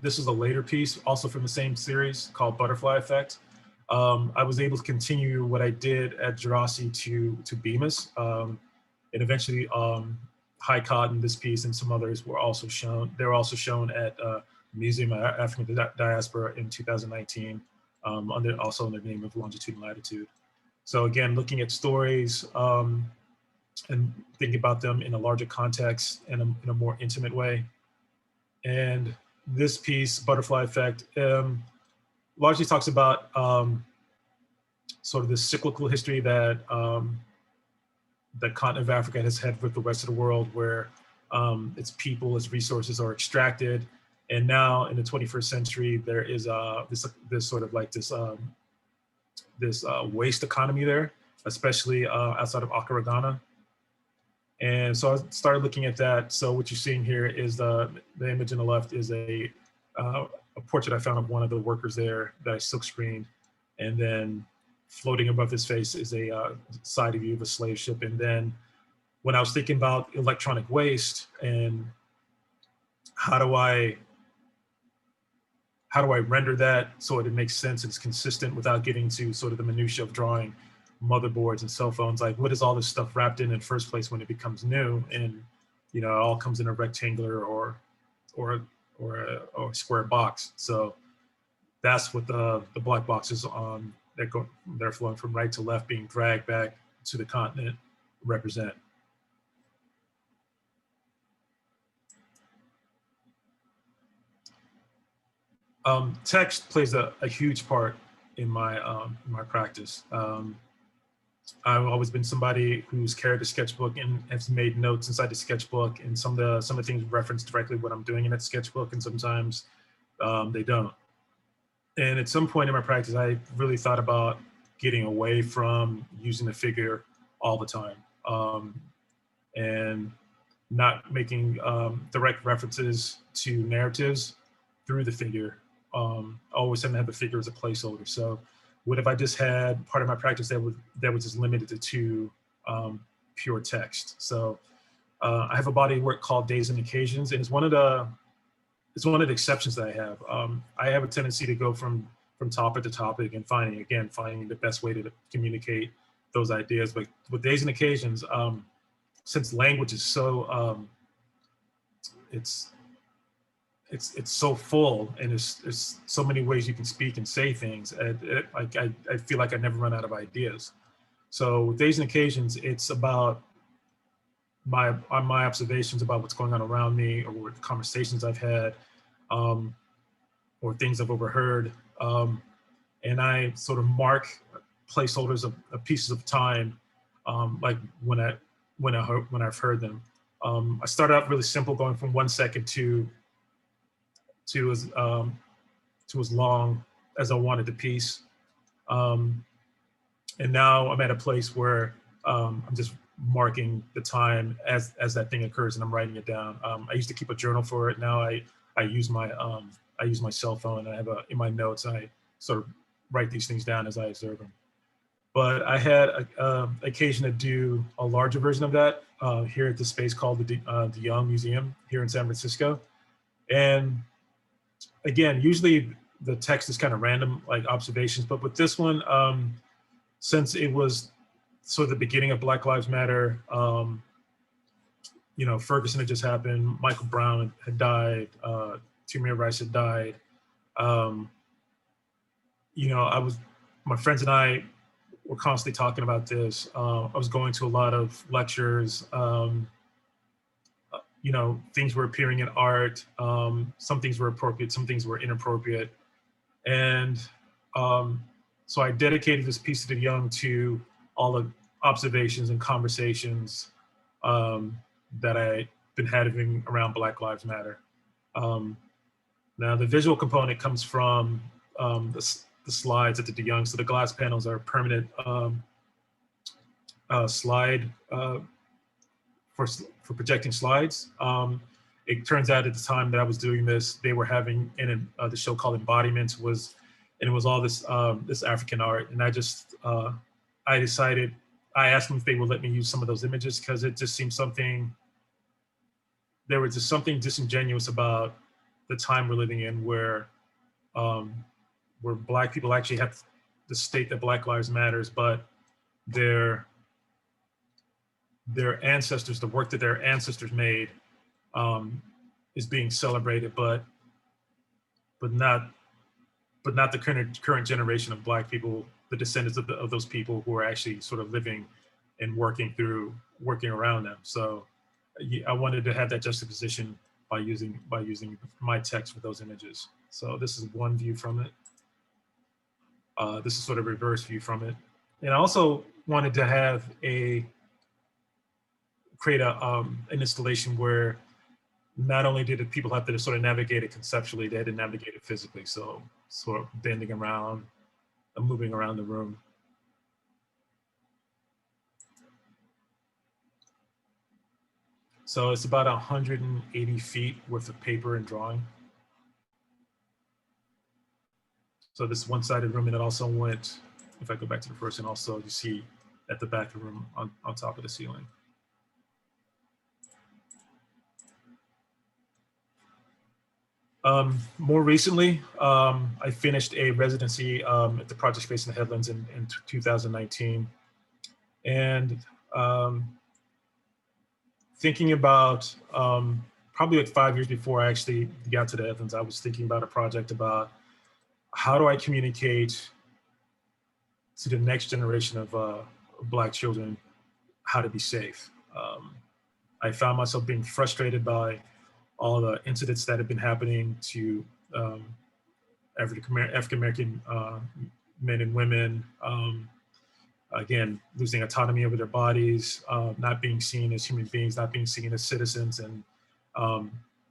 This is a later piece, also from the same series, called Butterfly Effect. I was able to continue what I did at Djerassi to Bemis, and eventually high cotton, this piece, and some others were also shown. They were also shown at Museum of African Diaspora in 2019, also under the name of Longitude and Latitude. So again, looking at stories and thinking about them in a larger context and in a more intimate way. And this piece, Butterfly Effect, largely talks about sort of the cyclical history that the continent of Africa has had with the rest of the world, where its people, its resources are extracted. And now in the 21st century, there is this sort of like this waste economy there, especially outside of Accra, Ghana. And so I started looking at that. So what you're seeing here is the image on the left is a portrait I found of one of the workers there that I silk screened. And then floating above his face is a side view of a slave ship. And then when I was thinking about electronic waste and how do I render that so it makes sense and it's consistent without getting to sort of the minutia of drawing motherboards and cell phones, like what is all this stuff wrapped in the first place when it becomes new? And it all comes in a rectangular or a square box. So that's what the black boxes on they're flowing from right to left, being dragged back to the continent, represent. Text plays a huge part in my practice. I've always been somebody who's carried a sketchbook and has made notes inside the sketchbook, and some of the things reference directly what I'm doing in that sketchbook, and sometimes they don't. And at some point in my practice, I really thought about getting away from using the figure all the time and not making direct references to narratives through the figure. Always having to have the figure as a placeholder. So what if I just had part of my practice that was just limited to pure text? So I have a body of work called Days and Occasions, and it's one of the exceptions that I have. I have a tendency to go from topic to topic and finding the best way to communicate those ideas. But with Days and Occasions, since language is so it's so full, and there's so many ways you can speak and say things. I feel like I never run out of ideas. So with Days and Occasions, it's about my observations about what's going on around me, or conversations I've had, or things I've overheard. And I sort of mark placeholders of pieces of time, like when I've heard them. I started out really simple, going from 1 second to as long as I wanted the piece. And now I'm at a place where I'm just marking the time as that thing occurs, and I'm writing it down. I used to keep a journal for it. Now I use my cell phone, and I have in my notes, I sort of write these things down as I observe them. But I had occasion to do a larger version of that here at the space called the Young Museum here in San Francisco. And again, usually the text is kind of random, like observations, but with this one, since it was sort of the beginning of Black Lives Matter, Ferguson had just happened, Michael Brown had died, Tamir Rice had died. My friends and I were constantly talking about this. I was going to a lot of lectures, you know, things were appearing in art. Some things were appropriate, some things were inappropriate. And so I dedicated this piece of the young to all the observations and conversations that I've been having around Black Lives Matter. Now the visual component comes from the slides at the De Young. So the glass panels are permanent slide for projecting slides. It turns out at the time that I was doing this, they were having the show called Embodiments and it was all this this African art. And I just I asked them if they would let me use some of those images because it just seemed there was just something disingenuous about the time we're living in where Black people actually have to state that Black Lives Matters, but their ancestors, the work that their ancestors made is being celebrated, but not the current generation of Black people, the descendants of those people who are actually sort of living and working around them. So I wanted to have that juxtaposition by using my text with those images. So this is one view from it. This is sort of a reverse view from it. And I also wanted to create an installation where not only did people have to sort of navigate it conceptually, they had to navigate it physically. So sort of bending around, moving around the room. So it's about 180 feet worth of paper and drawing. So this one-sided room, and it also went, if I go back to the first, and also you see at the back of the room on top of the ceiling. More recently, I finished a residency at the project space in the Headlands in 2019. And thinking about, probably like 5 years before I actually got to the Headlands, I was thinking about a project about how do I communicate to the next generation of Black children how to be safe. I found myself being frustrated by all the incidents that have been happening to African-American men and women, again, losing autonomy over their bodies, not being seen as human beings, not being seen as citizens, and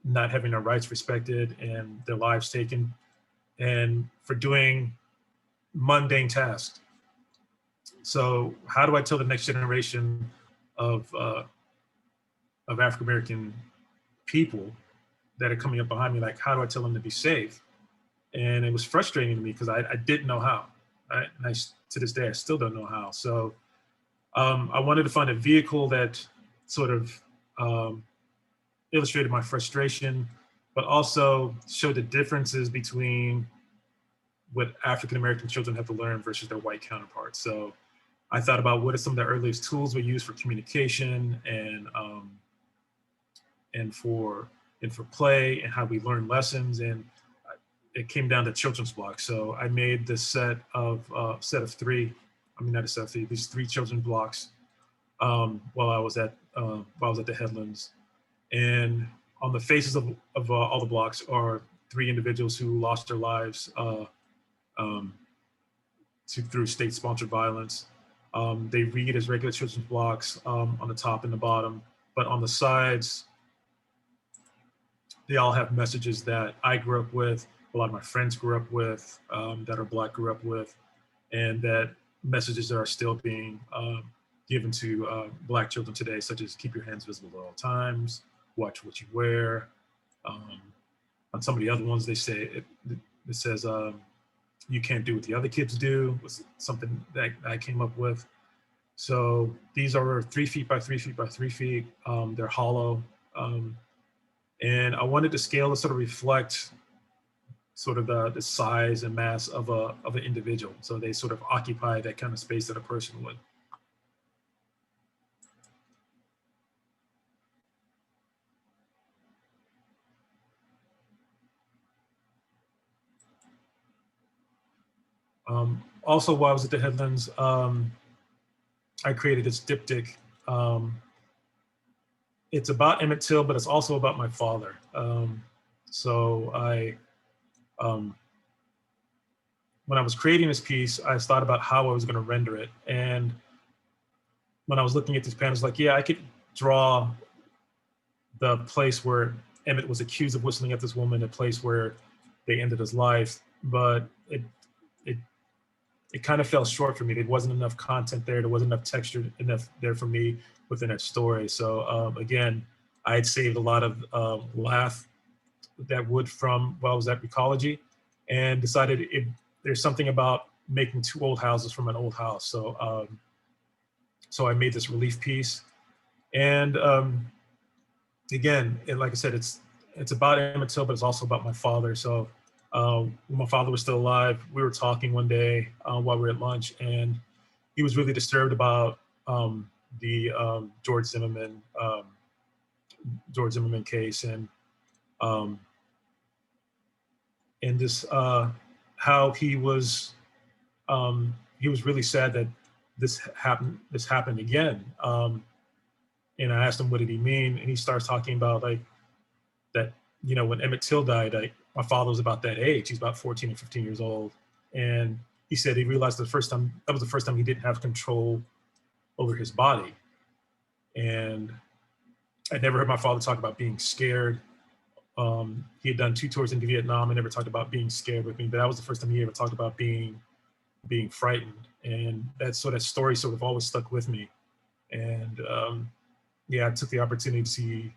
not having their rights respected and their lives taken, and for doing mundane tasks. So how do I tell the next generation of African-American people that are coming up behind me, like, how do I tell them to be safe? And it was frustrating to me because I didn't know how. And to this day, I still don't know how. So I wanted to find a vehicle that sort of illustrated my frustration, but also showed the differences between what African-American children have to learn versus their white counterparts. So I thought about what are some of the earliest tools we use for communication and for play and how we learn lessons. And it came down to children's blocks. So I made this set of three, I mean, not a set of three, these 3 children's blocks while I was at the Headlands. And on the faces of all the blocks are 3 individuals who lost their lives through state-sponsored violence. They read as regular children's blocks on the top and the bottom, but on the sides, they all have messages that I grew up with, a lot of my friends grew up with, that are Black grew up with, and that messages that are still being given to Black children today, such as keep your hands visible at all times, watch what you wear. On some of the other ones, they say, it says, you can't do what the other kids do, was something that I came up with. So these are 3 feet by 3 feet by 3 feet. They're hollow. And I wanted to scale to sort of reflect sort of the size and mass of an individual. So they sort of occupy that kind of space that a person would. Also, while I was at the Headlands, I created this diptych, it's about Emmett Till, but it's also about my father. So when I was creating this piece, I thought about how I was going to render it. And when I was looking at these panels, like, yeah, I could draw the place where Emmett was accused of whistling at this woman, a place where they ended his life, but it kind of fell short for me. There wasn't enough content there. There wasn't enough texture enough there for me within that story. So again, I had saved a lot of laugh that wood from while I was at Recology, and decided there's something about making two old houses from an old house. So so I made this relief piece, and again, like I said, it's about Emmett Till, but it's also about my father. So when my father was still alive, we were talking one day while we were at lunch, and he was really disturbed about the George Zimmerman case, and just how he was really sad that this happened again. And I asked him, what did he mean? And he starts talking about like that, you know, when Emmett Till died, my father was about that age. He's about 14 or 15 years old. And he said he realized that was the first time he didn't have control over his body. And I never heard my father talk about being scared. He had done 2 tours into Vietnam and never talked about being scared with me, but that was the first time he ever talked about being frightened. And that story sort of always stuck with me. And yeah, I took the opportunity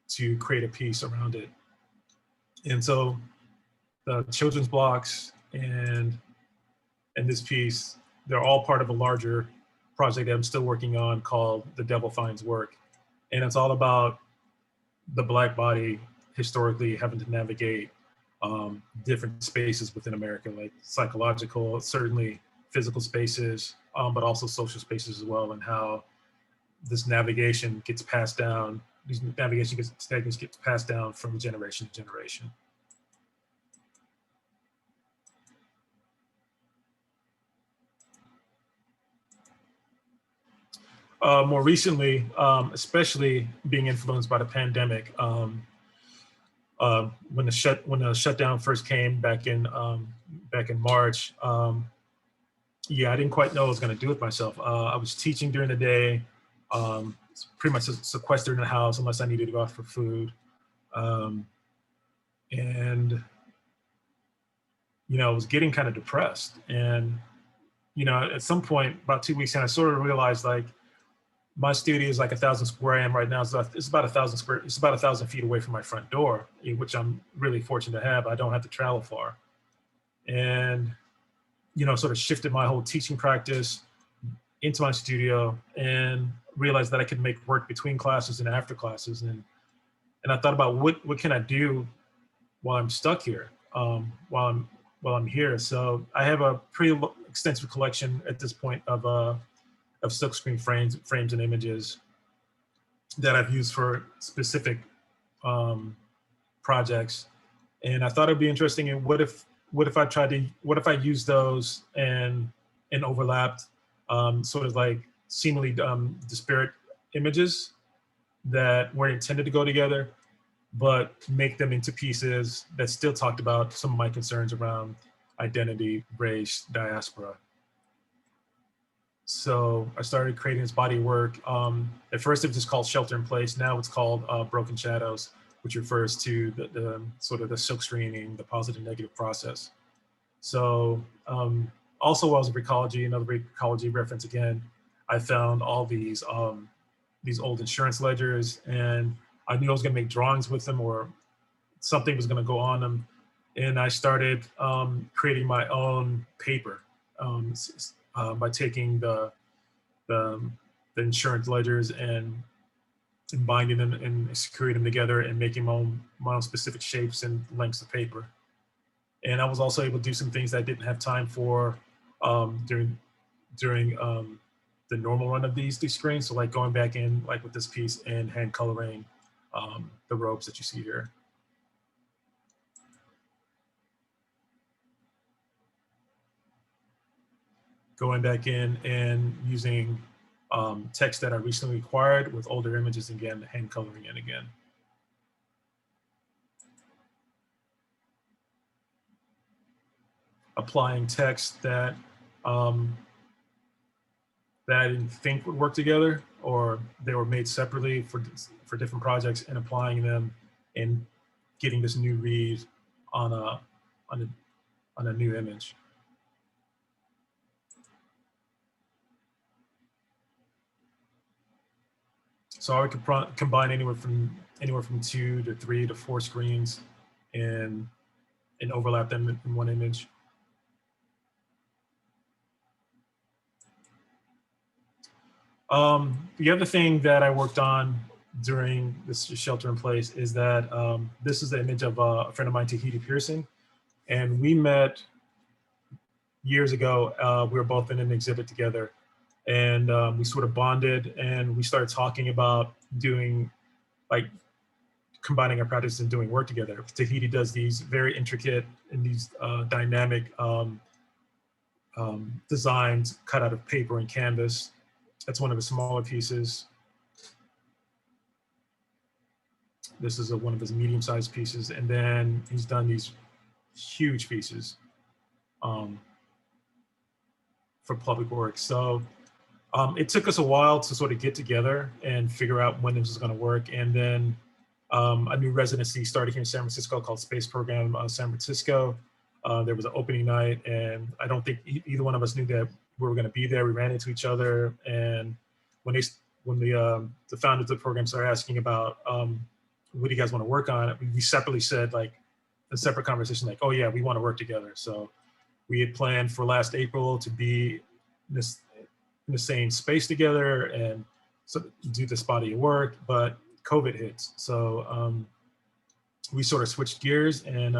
to create a piece around it. And so the children's blocks and this piece, they're all part of a larger project that I'm still working on called The Devil Finds Work. And it's all about the Black body historically having to navigate different spaces within America, like psychological, certainly physical spaces, but also social spaces as well, and how this navigation gets passed down, these navigation techniques get passed down from generation to generation. More recently, especially being influenced by the pandemic, when the shutdown first came back in March, yeah, I didn't quite know what I was going to do with myself. I was teaching during the day, pretty much sequestered in the house unless I needed to go out for food, and you know, I was getting kind of depressed. And you know, at some point, about 2 weeks in, I sort of realized like my studio is like 1,000 square. I am right now. So it's about 1,000 feet away from my front door, which I'm really fortunate to have. I don't have to travel far. And, you know, sort of shifted my whole teaching practice into my studio and realized that I could make work between classes and after classes. And I thought about what can I do while I'm stuck here, while I'm here. So I have a pretty extensive collection at this point of silkscreen frames and images that I've used for specific projects. And I thought it'd be interesting. And what if I use those and overlapped sort of like seemingly disparate images that weren't intended to go together, but make them into pieces that still talked about some of my concerns around identity, race, diaspora. So I started creating this body of work. At first it was just called Shelter in Place. Now it's called Broken Shadows, which refers to the sort of the silk screening, the positive negative process. So also while I was at Recology, another Recology reference again, I found all these old insurance ledgers, and I knew I was gonna make drawings with them or something was gonna go on them. And I started creating my own paper by taking the insurance ledgers and binding them and securing them together and making my own specific shapes and lengths of paper. And I was also able to do some things that I didn't have time for during the normal run of these screens. So like going back in, like with this piece, and hand coloring the robes that you see here. Going back in and using text that I recently acquired with older images, again, hand coloring in again. Applying text that that I didn't think would work together, or they were made separately for different projects, and applying them and getting this new read on a new image. So I would combine anywhere from 2 to 3 to 4 screens and overlap them in one image. The other thing that I worked on during this shelter in place is that this is the image of a friend of mine, Tahiti Pearson, and we met years ago. We were both in an exhibit together, and we sort of bonded, and we started talking about doing, like, combining our practices and doing work together. Tahiti does these very intricate and these dynamic designs cut out of paper and canvas. That's one of the smaller pieces. This is one of his medium-sized pieces, and then he's done these huge pieces for public works. So it took us a while to sort of get together and figure out when this was going to work. And then a new residency started here in San Francisco called Space Program San Francisco. There was an opening night, and I don't think either one of us knew that we were going to be there. We ran into each other, and when the founders of the program started asking about what do you guys want to work on, we separately said, like, a separate conversation, like, oh yeah, we want to work together. So we had planned for last April to be in the same space together and so do this body of work, but COVID hits. So we sort of switched gears, and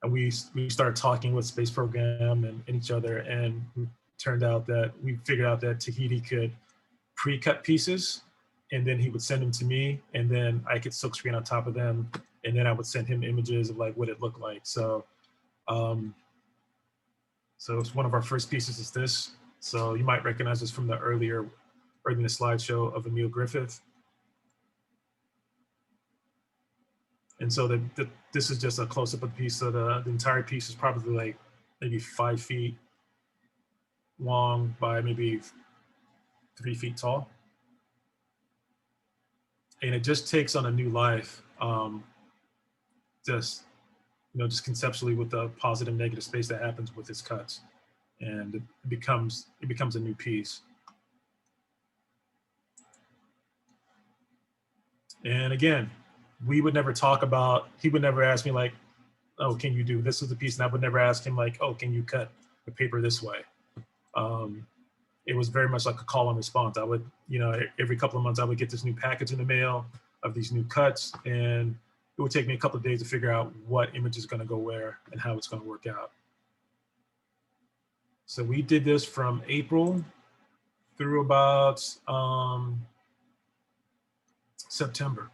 we started talking with Space Program and each other, and it turned out that we figured out that Tahiti could pre-cut pieces, and then he would send them to me, and then I could silk screen on top of them, and then I would send him images of, like, what it looked like. So so it's one of our first pieces is this. So you might recognize this from the earlier in the slideshow of Emil Griffith. And so this is just a close-up of the piece. So the entire piece is probably like maybe 5 feet long by maybe 3 feet tall. And it just takes on a new life, just conceptually, with the positive and negative space that happens with its cuts. And it becomes a new piece. And again, we would never talk about, he would never ask me, like, oh, can you do this with the piece? And I would never ask him, like, oh, can you cut the paper this way? It was very much like a call and response. I would, every couple of months I would get this new package in the mail of these new cuts, and it would take me a couple of days to figure out what image is going to go where and how it's going to work out. So we did this from April through about September.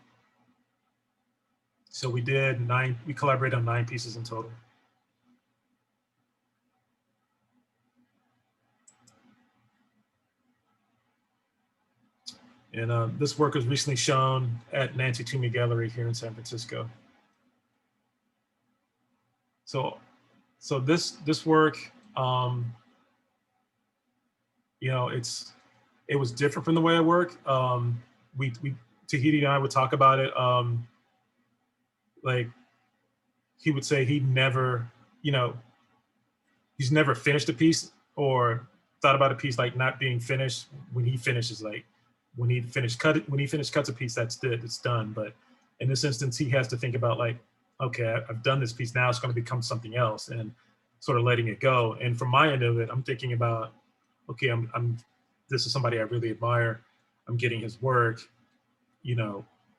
So we collaborated on 9 pieces in total. And this work was recently shown at Nancy Toomey Gallery here in San Francisco. So this work, it was different from the way I work. Tahiti and I would talk about it. Like, he would say he's never finished a piece or thought about a piece like not being finished when he finishes, like, when he finished cuts a piece, that's it, it's done. But in this instance, he has to think about, like, okay, I've done this piece, now it's going to become something else, and sort of letting it go. And from my end of it, I'm thinking about, okay, this is somebody I really admire. I'm getting his work,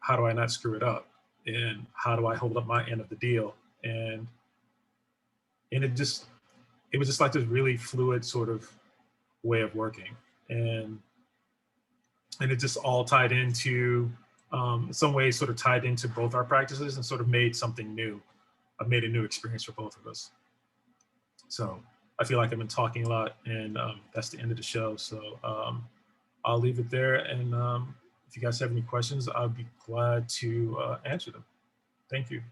how do I not screw it up? And how do I hold up my end of the deal? And it was just like this really fluid sort of way of working. And it just all tied into, in some ways, sort of tied into both our practices and sort of made something new. I've made a new experience for both of us. So I feel like I've been talking a lot, and that's the end of the show. So I'll leave it there. And if you guys have any questions, I'll be glad to answer them. Thank you.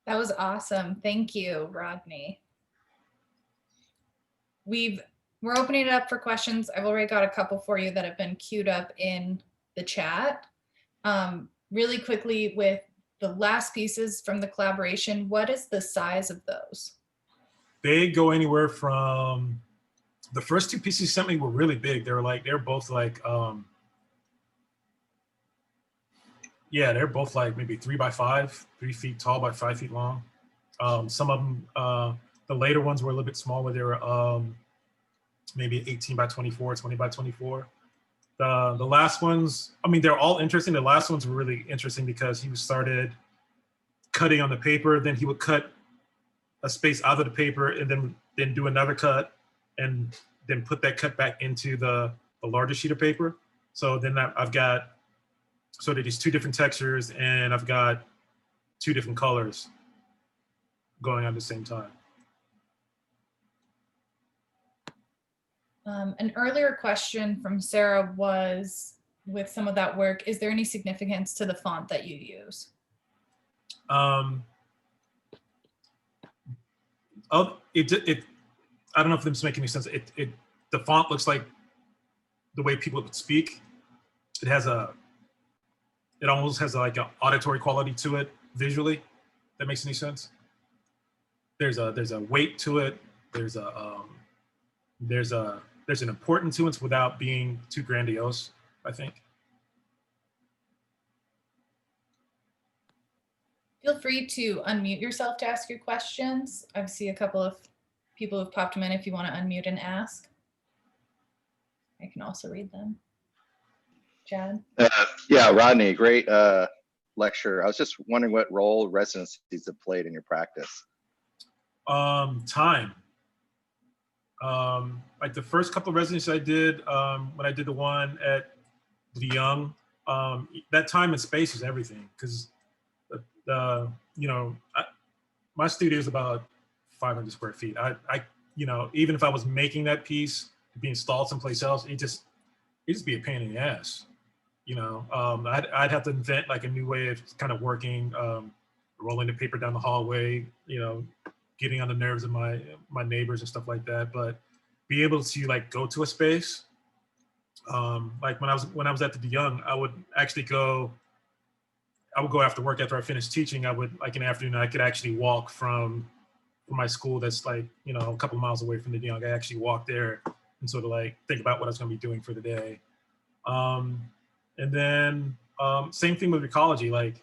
That was awesome. Thank you, Rodney. We're opening it up for questions. I've already got a couple for you that have been queued up in the chat. Really quickly, with the last pieces from the collaboration, what is the size of those? They go anywhere from, the first two pieces you sent me were really big. They're both like, yeah, they're both like maybe 3 by 5, 3 feet tall by 5 feet long. Some of them, the later ones were a little bit smaller. They were maybe 18 by 24, 20 by 24. The last ones, I mean, they're all interesting. The last ones were really interesting because he started cutting on the paper, then he would cut a space out of the paper and then do another cut and then put that cut back into the larger sheet of paper. So then I've got sort of these 2 different textures, and I've got 2 different colors going on at the same time. An earlier question from Sarah was, with some of that work, is there any significance to the font that you use? I don't know if this makes any sense. The font looks like the way people would speak. It almost has like an auditory quality to it visually. That makes any sense? There's a weight to it. There's an importance to it without being too grandiose, I think. Feel free to unmute yourself to ask your questions. I see a couple of people who've popped them in if you want to unmute and ask. I can also read them. Chad? Yeah, Rodney, great lecture. I was just wondering what role residencies have played in your practice. Time. Like the first couple of residencies I did, when I did the one at the Young, that time and space is everything, because my studio is about 500 square feet. Even if I was making that piece to be installed someplace else, it'd just be a pain in the ass. I'd have to invent like a new way of kind of working, rolling the paper down the hallway, getting on the nerves of my neighbors and stuff like that. But be able to like go to a space, like when I was at the Young, I would go after work after I finished teaching. I would, like in the afternoon, I could actually walk from my school that's like, a couple of miles away from the Young. I actually walk there and sort of like think about what I was going to be doing for the day. And then same thing with Recology. Like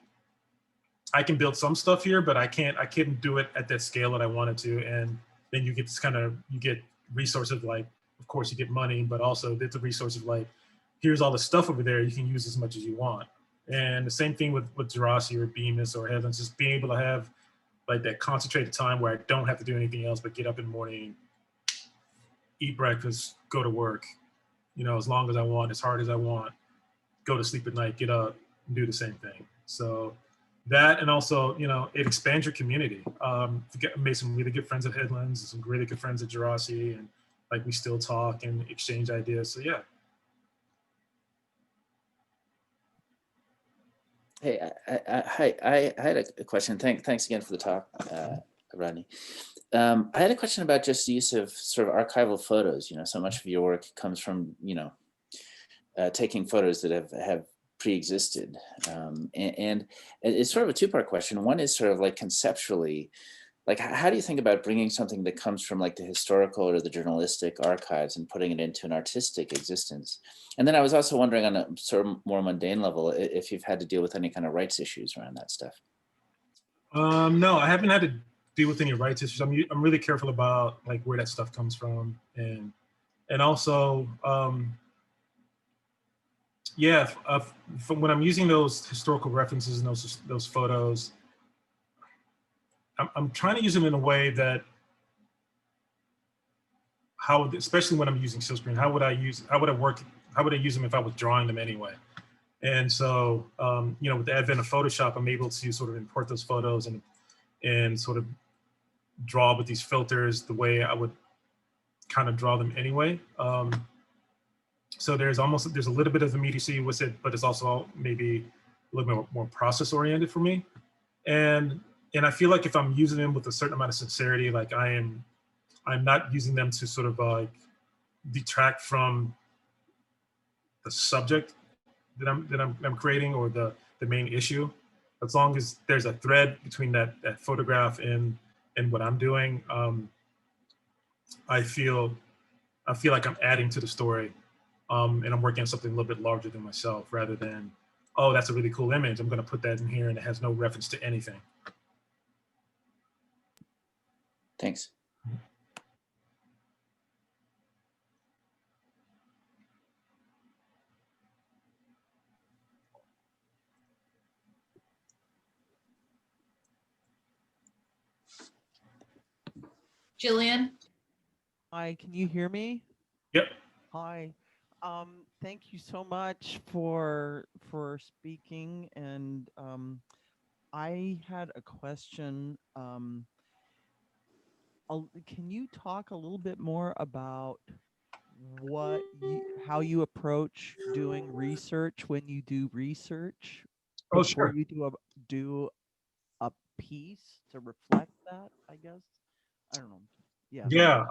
I can build some stuff here, but I couldn't do it at that scale that I wanted to. And then you get this you get resources, like, of course you get money, but also it's a resource of like, here's all the stuff over there. You can use as much as you want. And the same thing with Djerassi or Bemis or Headlands, just being able to have like that concentrated time where I don't have to do anything else but get up in the morning, eat breakfast, go to work, as long as I want, as hard as I want, go to sleep at night, get up, and do the same thing. So that, and also, it expands your community. Made some really good friends at Headlands, some really good friends at Djerassi, and like we still talk and exchange ideas. So yeah. Hey, I had a question. Thanks again for the talk, Rodney. I had a question about just the use of sort of archival photos. So much of your work comes from, taking photos that have pre-existed. And it's sort of a 2-part question. One is sort of like conceptually, like how do you think about bringing something that comes from like the historical or the journalistic archives and putting it into an artistic existence? And then I was also wondering on a sort of more mundane level, if you've had to deal with any kind of rights issues around that stuff. No, I haven't had to deal with any rights issues. I'm really careful about like where that stuff comes from, and also from when I'm using those historical references and those photos, I'm trying to use them in a way that especially when I'm using silkscreen, how would I use them if I was drawing them anyway? And so, with the advent of Photoshop, I'm able to sort of import those photos and sort of draw with these filters the way I would kind of draw them anyway. So there's a little bit of immediacy with it, but it's also maybe a little bit more process oriented for me. And I feel like if I'm using them with a certain amount of sincerity, like I'm not using them to sort of like detract from the subject that I'm creating, or the main issue. As long as there's a thread between that photograph and what I'm doing, I feel like I'm adding to the story, and I'm working on something a little bit larger than myself, rather than, oh, that's a really cool image, I'm going to put that in here and it has no reference to anything. Thanks. Jillian? Hi, can you hear me? Yep. Hi. Thank you so much for speaking. And I had a question. Can you talk a little bit more about how you approach doing research when you do research Oh, before sure. you do a piece to reflect that, I guess? I don't know. Yeah. Yeah.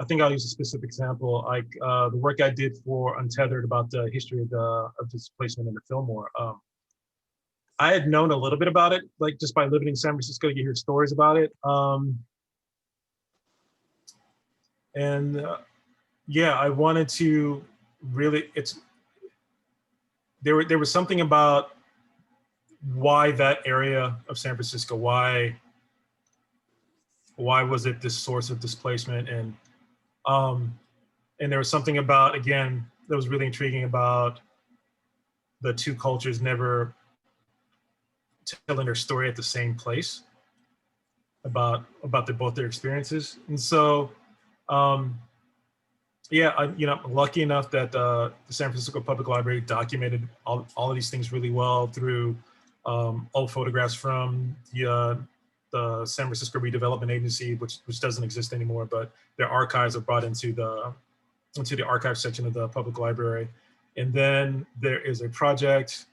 I think I'll use a specific example, like the work I did for Untethered about the history of displacement in the Fillmore. I had known a little bit about it, like just by living in San Francisco, you hear stories about it. Yeah, I wanted to really, there was something about why that area of San Francisco, why was it this source of displacement? And there was something about, again, that was really intriguing about the two cultures never telling their story at the same place about both their experiences. And so, yeah, I'm lucky enough that the San Francisco Public Library documented all of these things really well through old photographs from the San Francisco Redevelopment Agency, which doesn't exist anymore, but their archives are brought into the archive section of the public library. And then there is a project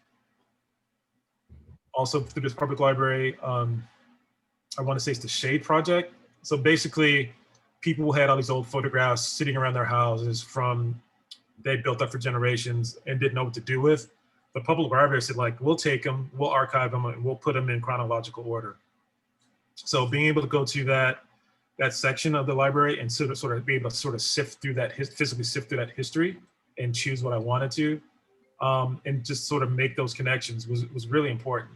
also through this public library. I want to say it's the Shade Project. So basically, people had all these old photographs sitting around their houses they built up for generations and didn't know what to do with. The public library said, like, we'll take them, we'll archive them, and we'll put them in chronological order. So being able to go to that section of the library and sort of be able to sort of physically sift through that history and choose what I wanted to, and just sort of make those connections was really important.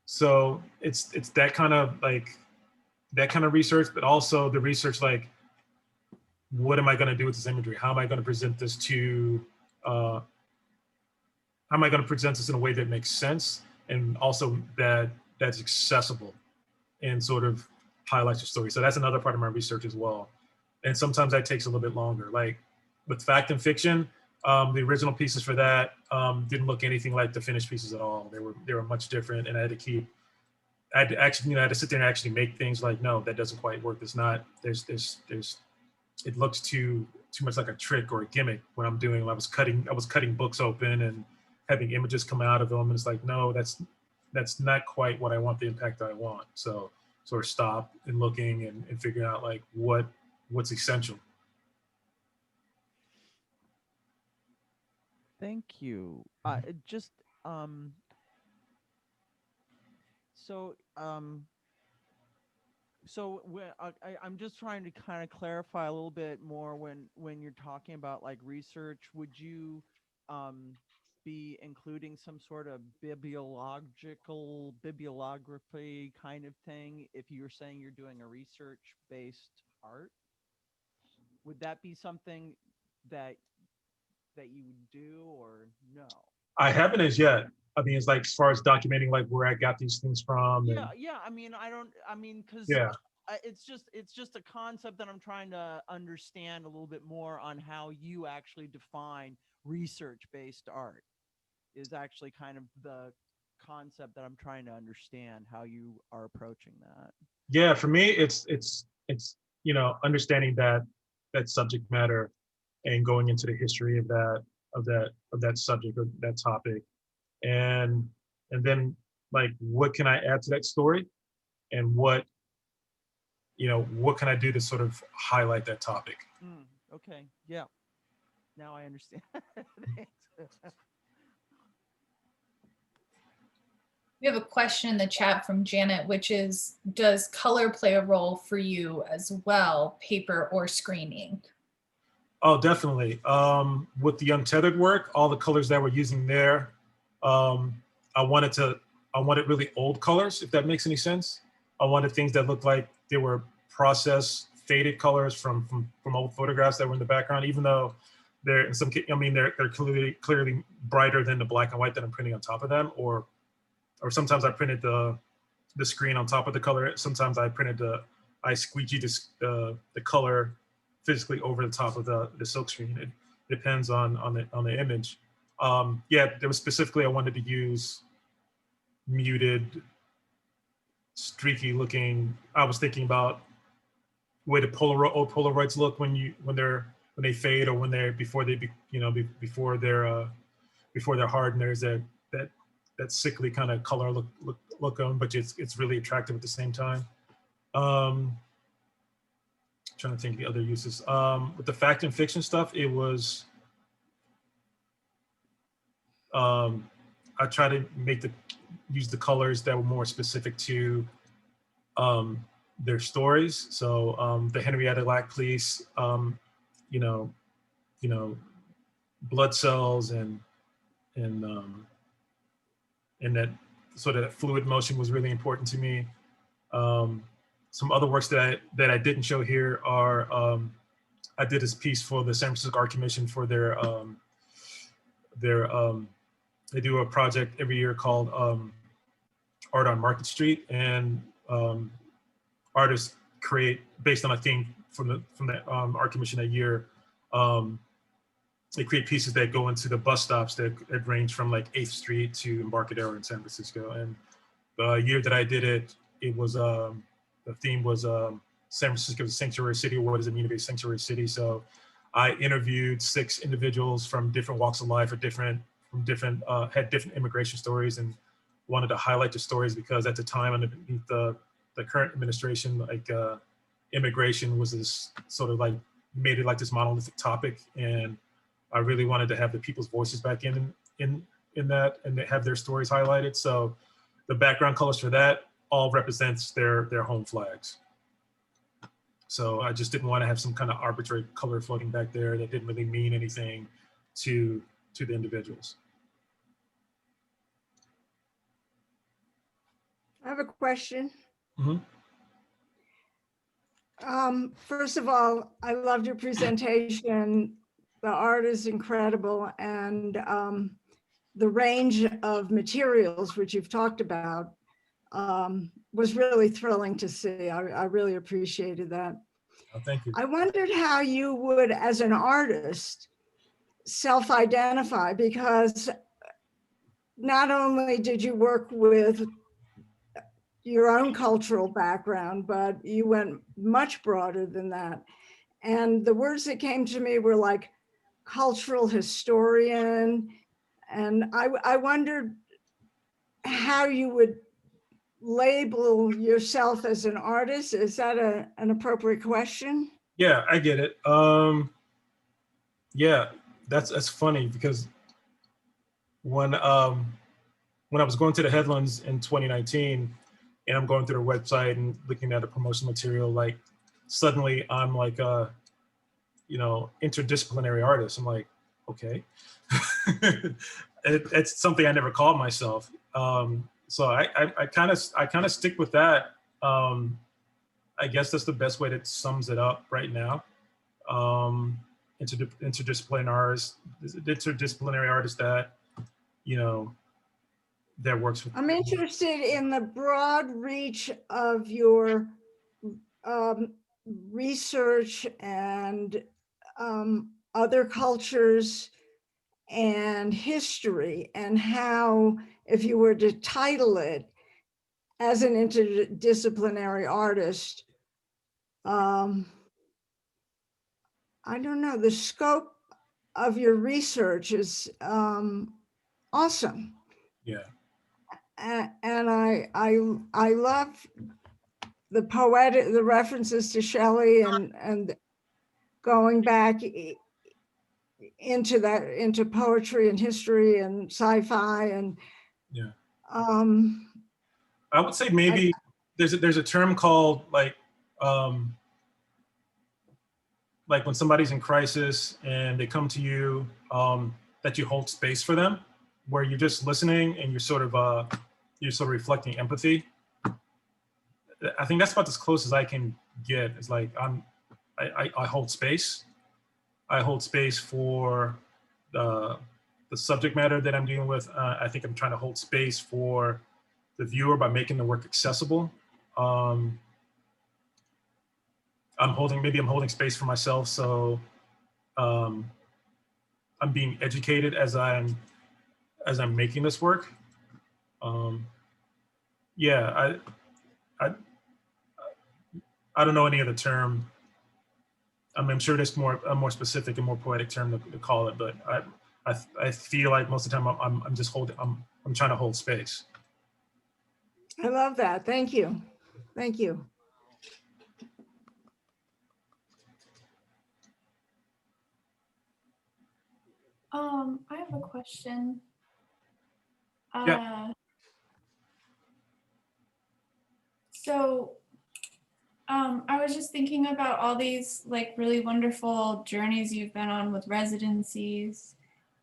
So it's that kind of research, but also the research, like, what am I going to do with this imagery? How am I going to present this how am I going to present this in a way that makes sense, and also that's accessible and sort of highlights your story? So that's another part of my research as well. And sometimes that takes a little bit longer. Like with fact and fiction, the original pieces for that didn't look anything like the finished pieces at all. They were much different, and I had to sit there and actually make things like, no, that doesn't quite work. It's not. It looks too much like a trick or a gimmick when I'm doing. I was cutting books open and having images come out of them, and it's like, no, that's not quite what I want, the impact that I want. So sort of stop and looking and figuring out like what's essential. Thank you. Just so when I'm just trying to kind of clarify a little bit more when you're talking about like research, would you be including some sort of bibliography kind of thing if you're saying you're doing a research-based art? Would that be something that you would do, or no? I haven't as yet. I mean, it's like as far as documenting like where I got these things from. Yeah. I mean, because yeah. It's just a concept that I'm trying to understand a little bit more on how you actually define research-based art. Is actually kind of the concept that I'm trying to understand how you are approaching that. Yeah, for me, it's you know, understanding that subject matter and going into the history of that subject or that topic, and then like what can I add to that story, and what, you know, what can I do to sort of highlight that topic. Okay, yeah. Now I understand. We have a question in the chat from Janet, which is, does color play a role for you as well, paper or screening? Oh, definitely. With the Untethered work, all the colors that we're using there, I wanted really old colors, if that makes any sense. I wanted things that looked like they were processed, faded colors from old photographs that were in the background, even though they're in some, I mean, they're clearly brighter than the black and white that I'm printing on top of them, or sometimes I printed the screen on top of the color. Sometimes I squeegee the color physically over the top of the silk screen. It depends on the image. Yeah, there was specifically I wanted to use muted, streaky looking. I was thinking about the way the old Polaroids look when they fade, or when they're before they're hard, and there's that sickly kind of color look on, but it's really attractive at the same time. Trying to think of the other uses. With the fact and fiction stuff, it was I try to use the colors that were more specific to their stories. So the Henrietta Lack Police, you know, blood cells and that sort of that fluid motion was really important to me. Some other works that I didn't show here are I did this piece for the San Francisco Art Commission for their they do a project every year called Art on Market Street, and artists create based on a theme from the Art Commission that year. They create pieces that go into the bus stops that range from like 8th Street to Embarcadero in San Francisco. And the year that I did it, it was the theme was San Francisco's sanctuary city. What does it mean to be a sanctuary city? So I interviewed 6 individuals from different walks of life, or had different immigration stories, and wanted to highlight the stories because at the time, underneath the current administration, like immigration was this sort of like made it like this monolithic topic, and I really wanted to have the people's voices back in that, and they have their stories highlighted. So the background colors for that all represents their home flags. So I just didn't want to have some kind of arbitrary color floating back there that didn't really mean anything to the individuals. I have a question. Mm-hmm. First of all, I loved your presentation. The art is incredible, and the range of materials which you've talked about was really thrilling to see. I really appreciated that. Oh, thank you. I wondered how you would, as an artist, self-identify, because not only did you work with your own cultural background, but you went much broader than that. And the words that came to me were like cultural historian. And I wondered how you would label yourself as an artist. Is that an appropriate question? Yeah, I get it. Yeah, that's funny because when I was going to the Headlands in 2019, and I'm going through their website and looking at the promotional material, like suddenly I'm like a, interdisciplinary artist. I'm like, okay, it's something I never called myself. So I kind of stick with that. I guess that's the best way that sums it up right now. Interdisciplinary artist that, that works with. I'm interested in the broad reach of your research and other cultures and history, and how, if you were to title it, as an interdisciplinary artist, I don't know, the scope of your research is awesome. Yeah. And I love the references to Shelley and going back into poetry and history and sci-fi and Yeah. um I would say maybe there's a term called like when somebody's in crisis and they come to you, that you hold space for them, where you're just listening and you're sort of reflecting empathy. I think that's about as close as I can get. It's like I hold space. I hold space for the subject matter that I'm dealing with. I think I'm trying to hold space for the viewer by making the work accessible. I'm holding space for myself, so I'm being educated as I'm making this work. Yeah, I don't know any other term. I'm sure there's a more specific and more poetic term to call it, but I feel like most of the time I'm trying to hold space. I love that. Thank you. Thank you. I have a question. Yeah. I was just thinking about all these like really wonderful journeys you've been on with residencies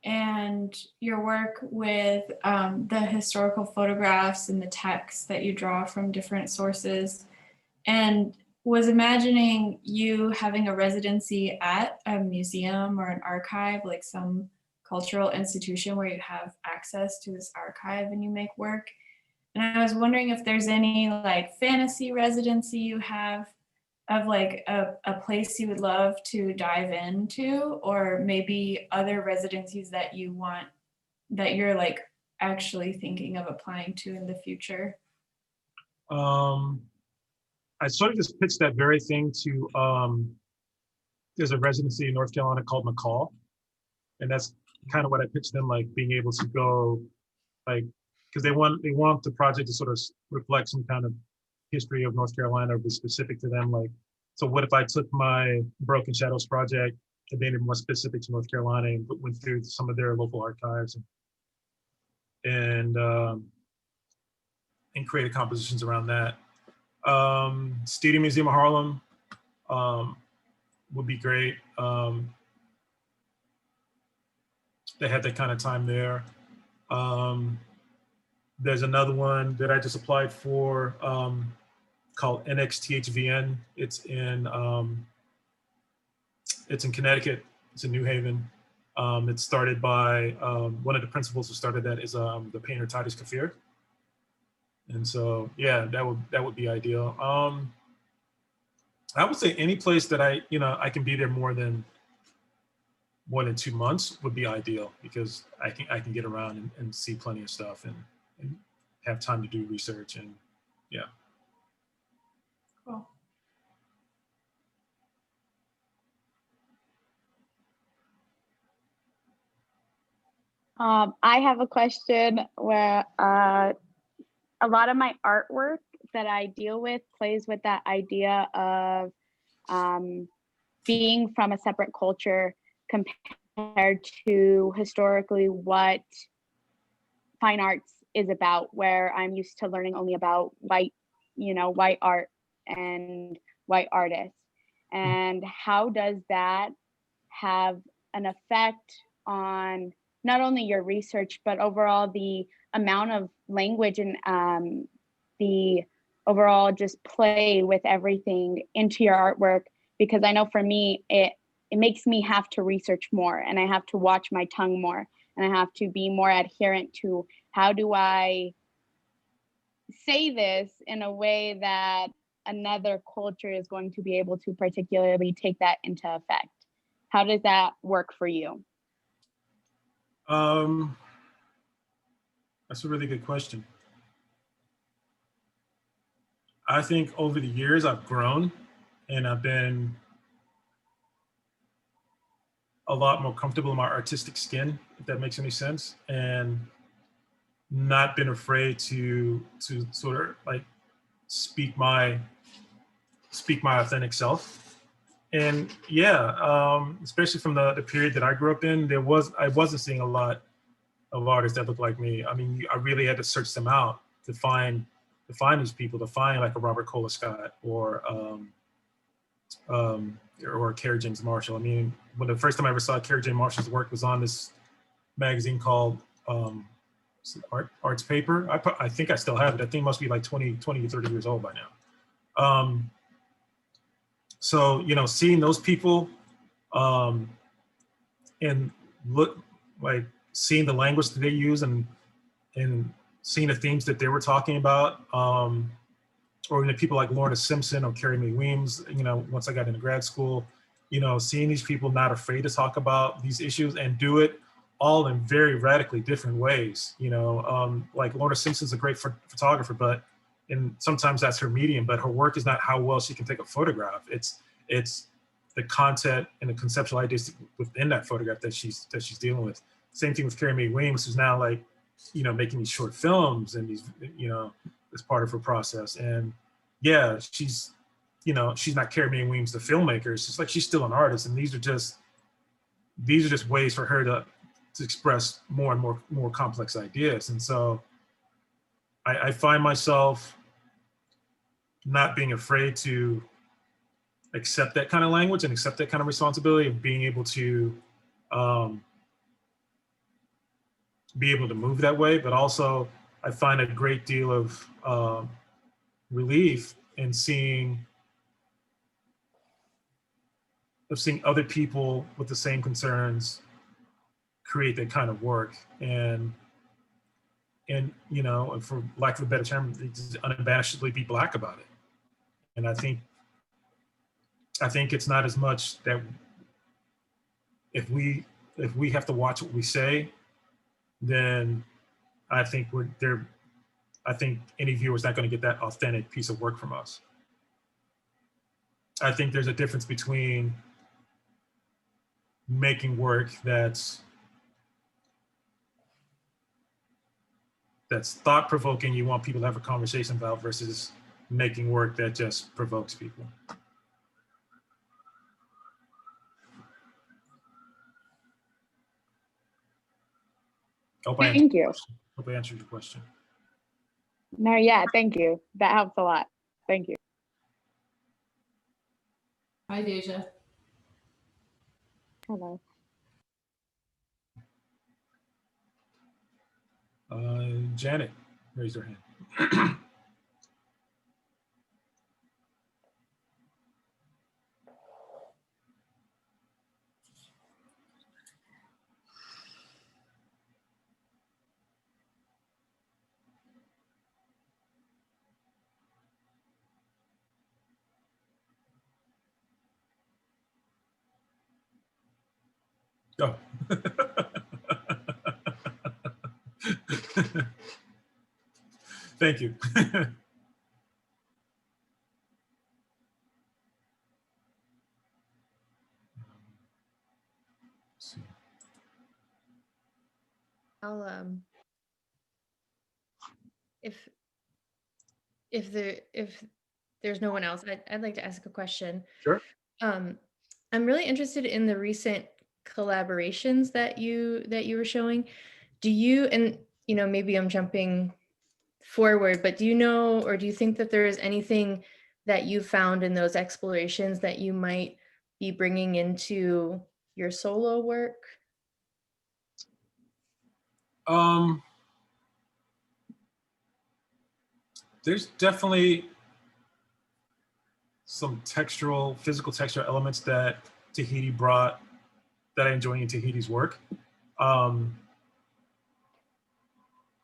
and your work with the historical photographs and the texts that you draw from different sources, and was imagining you having a residency at a museum or an archive, like some cultural institution where you have access to this archive and you make work. And I was wondering if there's any like fantasy residency you have of like a place you would love to dive into, or maybe other residencies that you want, that you're like actually thinking of applying to in the future. I sort of just pitched that very thing to, there's a residency in North Carolina called McCall. And that's kind of what I pitched them, like being able to go, like, because they want the project to sort of reflect some kind of history of North Carolina or be specific to them. Like, so what if I took my Broken Shadows project and made it more specific to North Carolina and went through some of their local archives and created compositions around that. Studio Museum of Harlem would be great. They had that kind of time there. There's another one that I just applied for called NXTHVN. It's in Connecticut. It's in New Haven. It's started by one of the principals who started that is the painter Titus Kafir. And so, yeah, that would be ideal. I would say any place that I can be there more than 2 months would be ideal, because I can get around and see plenty of stuff and have time to do research, and yeah. Cool. I have a question where a lot of my artwork that I deal with plays with that idea of being from a separate culture compared to historically what fine arts is about, where I'm used to learning only about white art and white artists. And how does that have an effect on not only your research, but overall the amount of language and the overall just play with everything into your artwork? Because I know for me, it makes me have to research more, and I have to watch my tongue more, and I have to be more adherent to how do I say this in a way that another culture is going to be able to particularly take that into effect. How does that work for you? That's a really good question. I think over the years I've grown and I've been a lot more comfortable in my artistic skin, if that makes any sense, and not been afraid to sort of like speak my authentic self. And yeah, especially from the period that I grew up in, I wasn't seeing a lot of artists that looked like me. I mean, I really had to search them out to find these people, to find like a Robert Colescott or Kerry James Marshall. I mean, when the first time I ever saw Kerry James Marshall's work was on this magazine called Arts Paper. I think I still have it. I think it must be like 20 to 30 years old by now. So, you know, seeing those people and seeing the language that they use and seeing the themes that they were talking about, or even people like Lorna Simpson or Carrie Mae Weems, you know, once I got into grad school, you know, seeing these people not afraid to talk about these issues and do it all in very radically different ways. You know, like Lorna Simpson's a great photographer, and sometimes that's her medium, but her work is not how well she can take a photograph. It's the content and the conceptual ideas within that photograph that she's dealing with. Same thing with Carrie Mae Weems, who's now like, you know, making these short films and these, you know, as part of her process. And yeah, she's not Carrie Mae Weems, the filmmaker. It's just like, she's still an artist. And these are just ways for her to express more and more complex ideas. And so I find myself not being afraid to accept that kind of language and accept that kind of responsibility of being able to move that way. But also I find a great deal of relief in seeing other people with the same concerns create that kind of work, and you know, for lack of a better term, just unabashedly be Black about it. And I think it's not as much that if we have to watch what we say, then I think any viewer is not going to get that authentic piece of work from us. I think there's a difference between making work that's thought-provoking, you want people to have a conversation about, versus making work that just provokes people. Thank you. Hope I answered your question. No, yeah, thank you. That helps a lot. Thank you. Hi, Deja. Hello. Janet raised her hand. Oh. Thank you. I'll if there's no one else, I'd like to ask a question. Sure. I'm really interested in the recent collaborations that you were showing. Do you, and you know, maybe I'm jumping forward, but do you know, or do you think that there is anything that you found in those explorations that you might be bringing into your solo work? There's definitely some physical textural elements that Tahiti brought that I enjoy in Tahiti's work,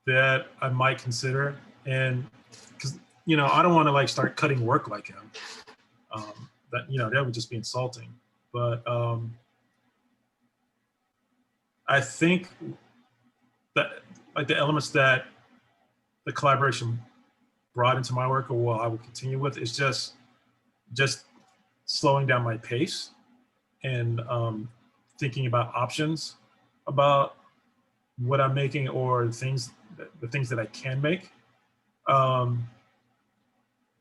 that I might consider. And because, you know, I don't want to like start cutting work like him. That, you know, that would just be insulting. But I think that like the elements that the collaboration brought into my work, or what I will continue with, is just slowing down my pace and thinking about options about what I'm making, or the things that I can make. Yeah,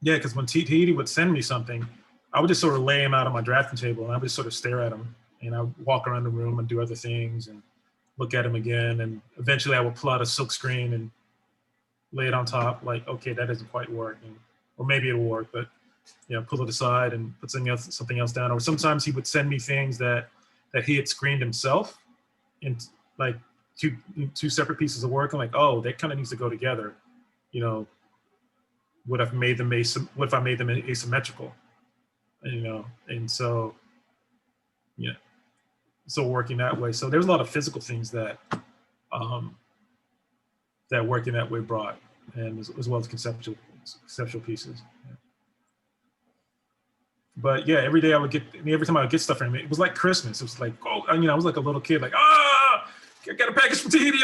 because when Tahiti would send me something, I would just sort of lay him out on my drafting table, and I would just sort of stare at him, and I would walk around the room and do other things and look at him again. And eventually I would pull out a silk screen and lay it on top, like, okay, that doesn't quite work. Or maybe it'll work, but pull it aside and put something else down. Or sometimes he would send me things that he had screened himself, in like two separate pieces of work. I'm like, oh, that kind of needs to go together. What if I made them asymmetrical? And so, so working that way. So there's a lot of physical things that that working that way brought, and as well as conceptual pieces. Yeah. But yeah, every time I would get stuff from him, it was like Christmas. It was like, oh, I was like a little kid, like, I got a package from Tahiti,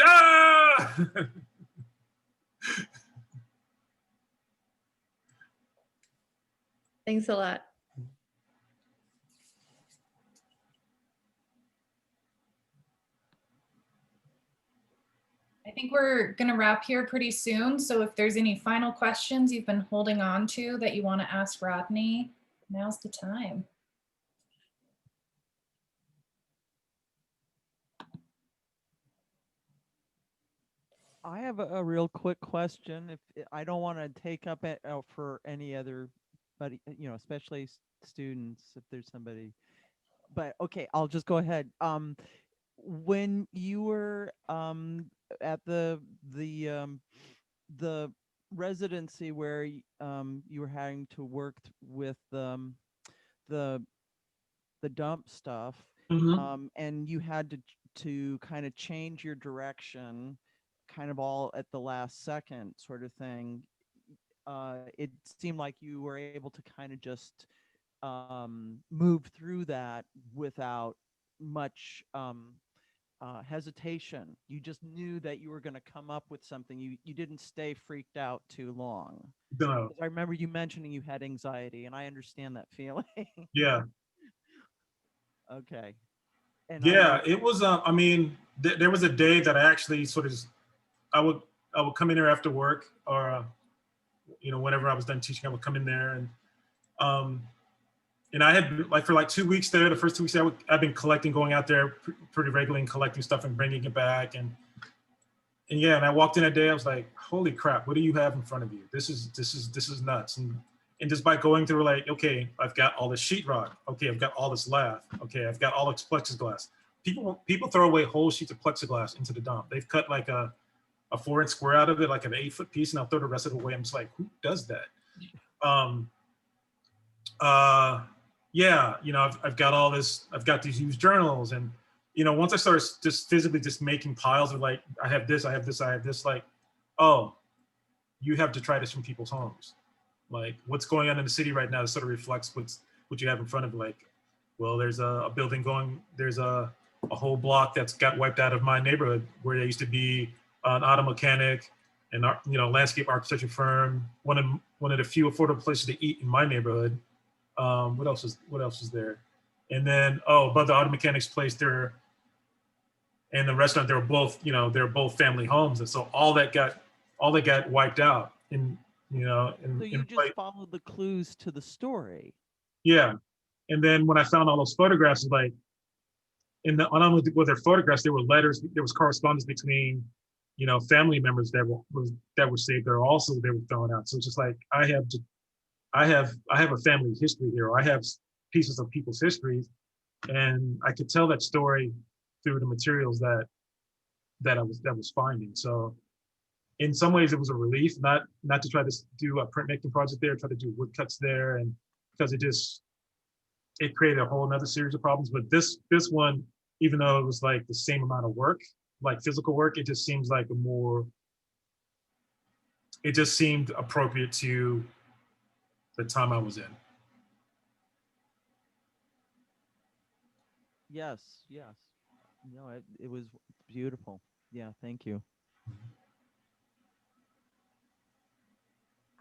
Thanks a lot. I think we're going to wrap here pretty soon. So if there's any final questions you've been holding on to that you want to ask Rodney, now's the time. I have a real quick question. If I don't want to take up it for any other, but especially students, if there's somebody, but okay, I'll just go ahead. When you were at the residency where you were having to work with the dump stuff, and you had to kind of change your direction, kind of all at the last second sort of thing. It seemed like you were able to kind of just move through that without much hesitation. You just knew that you were going to come up with something. You didn't stay freaked out too long. No. I remember you mentioning you had anxiety, and I understand that feeling. Yeah. Okay. And yeah, it was. There was a day that I actually sort of I would come in there after work, or whenever I was done teaching, I would come in there, and I had, like, for like 2 weeks there, the first 2 weeks I've been collecting, going out there pretty regularly and collecting stuff and bringing it back. And I walked in that day, I was like, holy crap, what do you have in front of you? This is nuts. And just by going through, like, okay, I've got all this sheetrock. Okay, I've got all this lath. Okay, I've got all this plexiglass. People throw away whole sheets of plexiglass into the dump. They've cut like a 4-inch square out of it, like an 8-foot piece, and I'll throw the rest of it away. I'm just like, who does that? Yeah, I've got all this, I've got these used journals. And, once I started just physically just making piles of, like, I have this, like, oh, you have detritus from people's homes. Like, what's going on in the city right now sort of reflects what you have in front of you. Like, well, there's a building there's a whole block that's got wiped out of my neighborhood where there used to be an auto mechanic and, landscape architecture firm, one of the few affordable places to eat in my neighborhood. What else is there? And then, above the auto mechanics place there and the restaurant, they were both family homes. And so all that got wiped out. And, so you just followed the clues to the story. Yeah. And then when I found all those photographs, like, along with their photographs, there were letters, there was correspondence between, family members that were saved there. Also, they were thrown out. So it's just like, I have a family history here. Or I have pieces of people's histories, and I could tell that story through the materials that I was finding. So in some ways it was a relief, not to try to do a printmaking project there, try to do woodcuts there, and because it created a whole nother series of problems. But this one, even though it was like the same amount of work, like physical work, it just seems like it just seemed appropriate to the time I was in. Yes. No, it was beautiful. Yeah, thank you.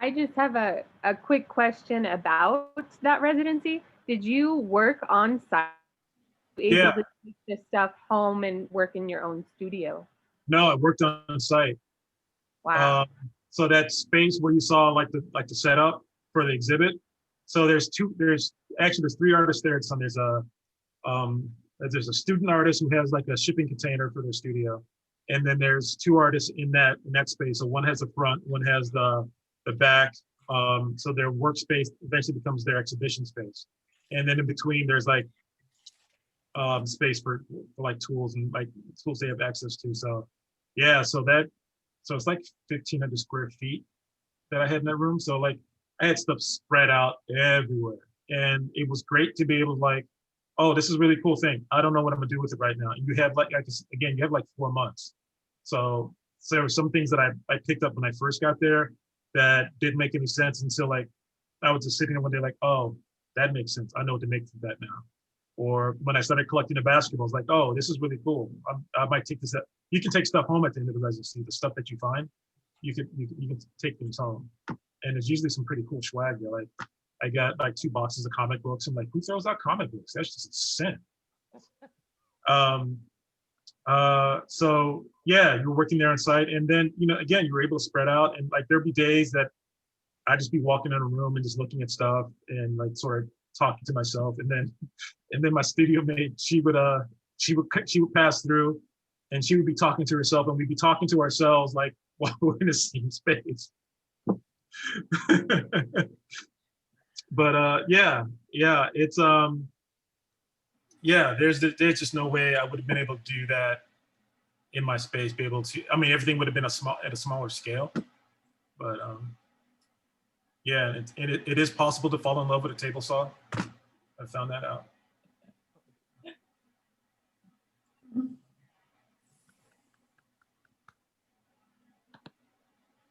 I just have a quick question about that residency. Did you work on site? Yeah. Able to take this stuff home and work in your own studio? No, I worked on site. Wow. So that space where you saw like the setup for the exhibit. So there's three artists there. There's a student artist who has like a shipping container for their studio. And then there's two artists in that space. So one has the front, one has the back. So their workspace eventually becomes their exhibition space. And then in between there's like space for like tools and like tools they have access to. So yeah, so it's like 1,500 square feet that I had in that room. So like I had stuff spread out everywhere. And it was great to be able to like, oh, this is a really cool thing. I don't know what I'm gonna do with it right now. And you have you have like 4 months. So there were some things that I picked up when I first got there that didn't make any sense until like, I was just sitting there one day like, oh, that makes sense. I know what to make of that now. Or when I started collecting the basketballs, like, oh, this is really cool. I might take this. You can take stuff home at the end of the residency. The stuff that you find, you can take things home, and there's usually some pretty cool swag there. Like I got like 2 boxes of comic books. I'm like, who throws out comic books? That's just a sin. So yeah, you were working there on site, and then again, you were able to spread out, and like there'd be days that I'd just be walking in a room and just looking at stuff and like sort of talking to myself, and then my studio mate, she would pass through and she would be talking to herself, and we'd be talking to ourselves like while we're in the same space. But yeah, it's there's just no way I would have been able to do that in my space, be able to, I mean, everything would have been at a smaller scale, but yeah, it is possible to fall in love with a table saw. I found that out.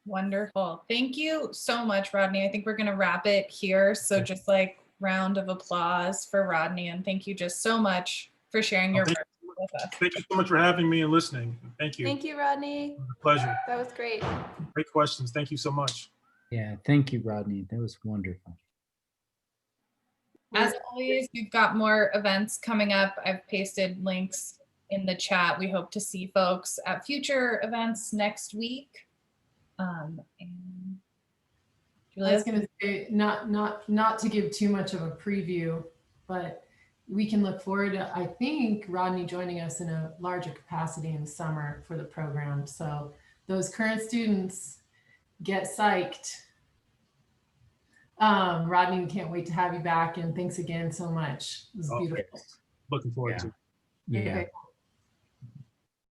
Wonderful. Thank you so much, Rodney. I think we're going to wrap it here. So just like round of applause for Rodney, and thank you just so much for sharing your work with us. Thank you so much for having me and listening. Thank you. Thank you, Rodney. It was a pleasure. That was great. Great questions. Thank you so much. Yeah, thank you, Rodney. That was wonderful. As always, we've got more events coming up. I've pasted links in the chat. We hope to see folks at future events next week. And I was going to say, not to give too much of a preview, but we can look forward to, I think, Rodney joining us in a larger capacity in the summer for the program. So those current students, get psyched. Rodney, we can't wait to have you back, and thanks again so much. It was beautiful. Looking forward to it. Yeah. Okay.